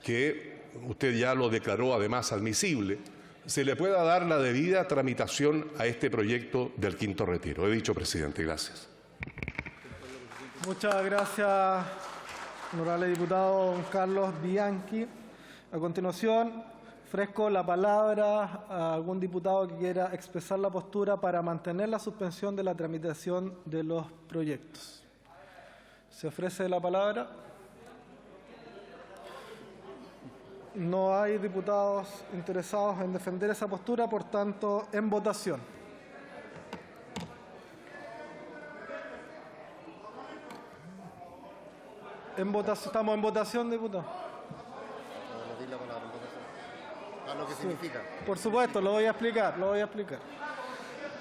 que usted ya lo declaró además admisible, se le pueda dar la debida tramitación a este proyecto del quinto retiro. He dicho, presidente. Gracias. Muchas gracias, honorable diputado don Carlos Bianchi. A continuación, ofrezco la palabra a algún diputado que quiera expresar la postura para mantener la suspensión de la tramitación de los proyectos. ¿Se ofrece la palabra? No hay diputados interesados en defender esa postura, por tanto, en votación. Estamos en votación, diputado. Por supuesto, lo voy a explicar,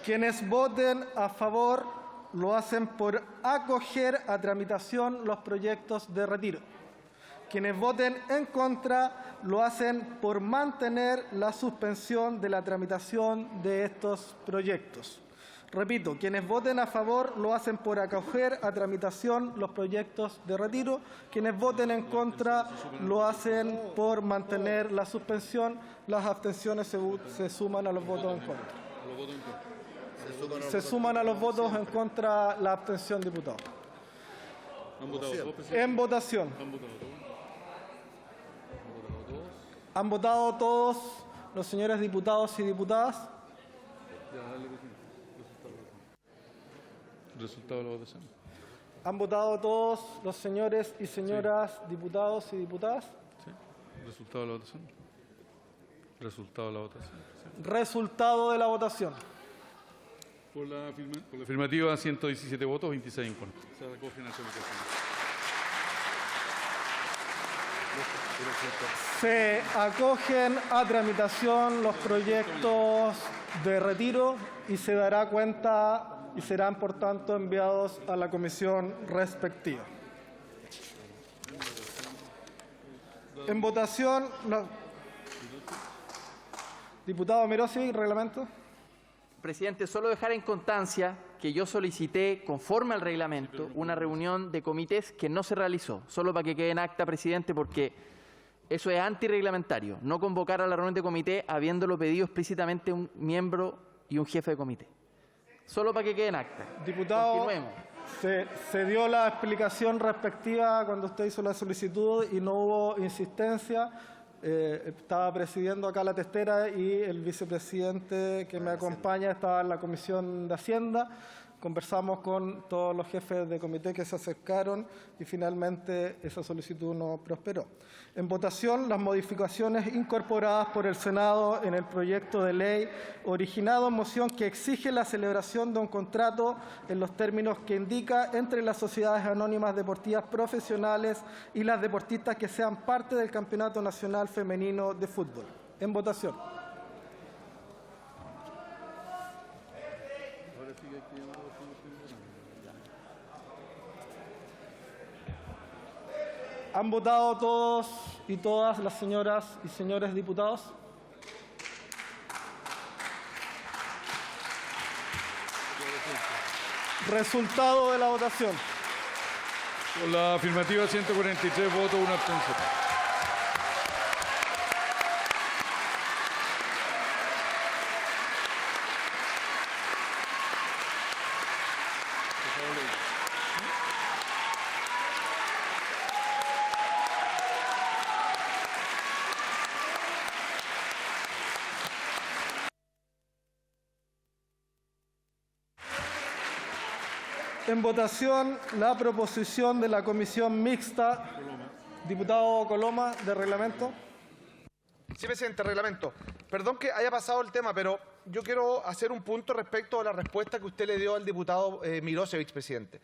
Quienes voten a favor lo hacen por acoger a tramitación los proyectos de retiro. Quienes voten en contra lo hacen por mantener la suspensión de la tramitación de estos proyectos. Repito, quienes voten a favor lo hacen por acoger a tramitación los proyectos de retiro. Quienes voten en contra lo hacen por mantener la suspensión. Las abstenciones se suman a los votos en contra. Se suman a los votos en contra la abstención, diputado. En votación. ¿Han votado todos los señores diputados y diputadas? Resultado de la votación. ¿Han votado todos los señores y señoras diputados y diputadas? Sí. Resultado de la votación. Resultado de la votación. Sí. Resultado de la votación. Por la afirmativa, 117 votos, 26 en contra. Se recogen las Se acogen a tramitación los proyectos de retiro y se dará cuenta y serán, por tanto, enviados a la comisión respectiva. En votación, diputado Mirosi, reglamento. Presidente, solo dejar en constancia que yo solicité, conforme al reglamento, una reunión de comités que no se realizó. Solo para que quede en acta, presidente, porque eso es antirreglamentario. No convocar a la reunión de comité habiéndolo pedido explícitamente un miembro y un jefe de comité. Solo para que quede en acta. Diputado, continuemos. Se dio la explicación respectiva cuando usted hizo la solicitud y no hubo insistencia. Estaba presidiendo acá la testera y el vicepresidente que me acompaña estaba en la Comisión de Hacienda. Conversamos con todos los jefes de comité que se acercaron y finalmente esa solicitud no prosperó. En votación, las modificaciones incorporadas por el Senado en el proyecto de ley originado en moción que exige la celebración de un contrato en los términos que indica entre las sociedades anónimas deportivas profesionales y las deportistas que sean parte del Campeonato Nacional Femenino de Fútbol. En votación. ¿Han votado todos y todas las señoras y señores diputados? Resultado de la votación. Por la afirmativa, 143 votos, una abstención. En votación, la proposición de la Comisión Mixta. Diputado Coloma, de Reglamento. Sí, presidente, reglamento. Perdón que haya pasado el tema, pero yo quiero hacer un punto respecto a la respuesta que usted le dio al diputado Mirosevic, presidente.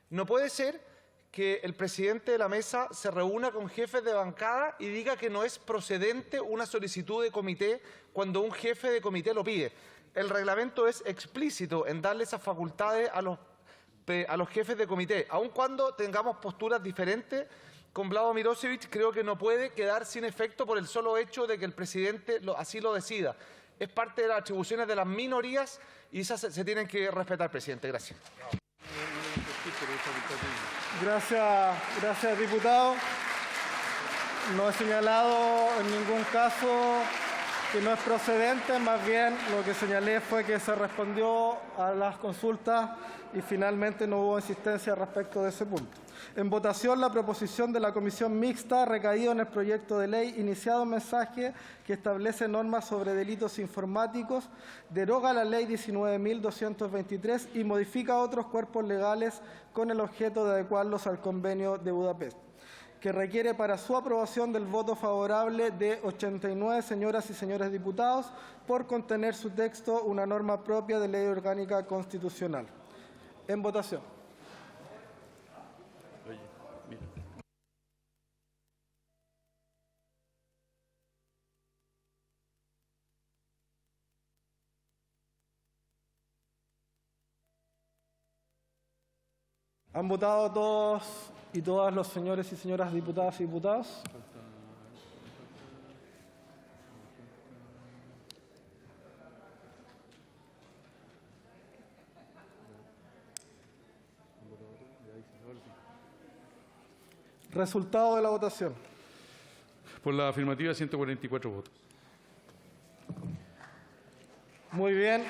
No puede ser que el presidente de la mesa se reúna con jefes de bancada y diga que no es procedente una solicitud de comité cuando un jefe de comité lo pide. El reglamento es explícito en darle esas facultades a los jefes de comité, aun cuando tengamos posturas diferentes. Con Vlado Mirosevic creo que no puede quedar sin efecto por el solo hecho de que el presidente así lo decida. Es parte de las atribuciones de las minorías y esas se tienen que respetar, presidente. Gracias. Gracias, diputado. No he señalado en ningún caso que no es procedente, más bien lo que señalé fue que se respondió a las consultas y finalmente no hubo insistencia respecto de ese punto. En votación, la proposición de la Comisión Mixta recaído en el proyecto de ley iniciado un mensaje que establece normas sobre delitos informáticos, deroga la Ley 19.223 y modifica otros cuerpos legales con el objeto de adecuarlos al Convenio de Budapest, que requiere para su aprobación del voto favorable de 89 señoras y señores diputados por contener su texto una norma propia de ley orgánica constitucional. En votación. ¿Han votado todos y todas los señores y señoras diputadas y diputados? Resultado de la votación. Por la afirmativa, 144 votos. Muy bien,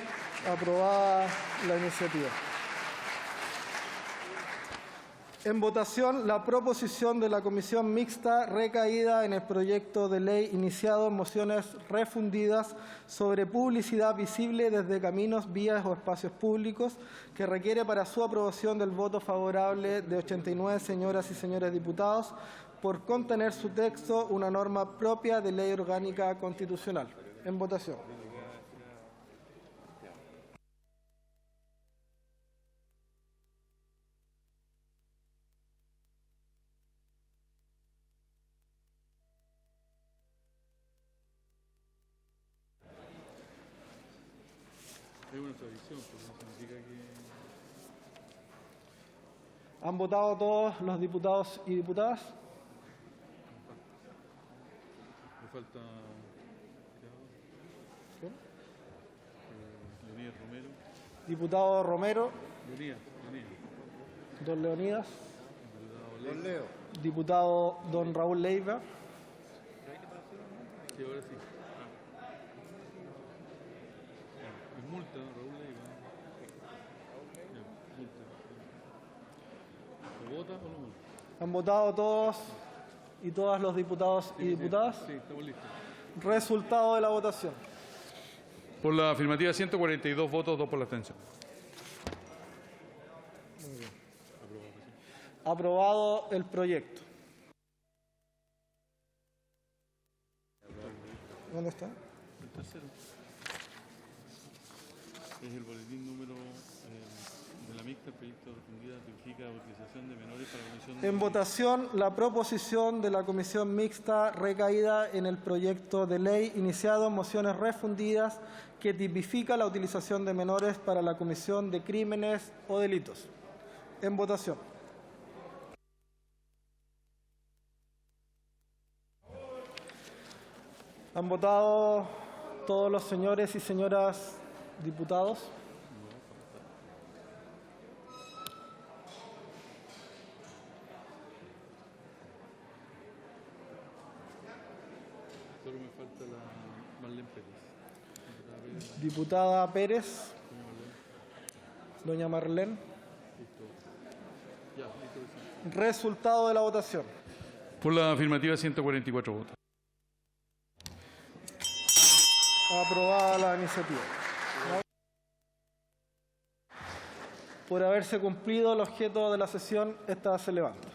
aprobada la iniciativa. En votación, la proposición de la Comisión Mixta recaída en el proyecto de ley iniciado en mociones refundidas sobre publicidad visible desde caminos, vías o espacios públicos, que requiere para su aprobación del voto favorable de 89 señoras y señores diputados, por contener su texto una norma propia de ley orgánica constitucional. En votación. Es una tradición, pero no significa que... ¿Han votado todos los diputados y diputadas? Me falta... Leonidas Romero. Diputado Romero. Leonidas. Don Leonidas. Don Leo. Diputado don Raúl Leiva. Sí, ahora sí. Es multa, don Raúl Leiva. Multa. ¿Lo vota o no multa? ¿Han votado todos y todas los diputados y diputadas? Sí, estamos listos. Resultado de la votación. Por la afirmativa, 142 votos, 2 por la abstención. Muy bien. Aprobado el proyecto. ¿Dónde está? El tercero. Es el boletín número de la mixta, el proyecto refundida tipifica la utilización de menores para la comisión de... En votación, la proposición de la Comisión Mixta recaída en el proyecto de ley iniciado en mociones refundidas que tipifica la utilización de menores para la comisión de crímenes o delitos. En votación. ¿Han votado todos los señores y señoras diputados? Solo me falta la Marlene Pérez. Diputada Pérez. Doña Marlene. Ya, listo. Resultado de la votación. Por la afirmativa, 144 votos. Aprobada la iniciativa. Por haberse cumplido el objeto de la sesión, esta se levanta.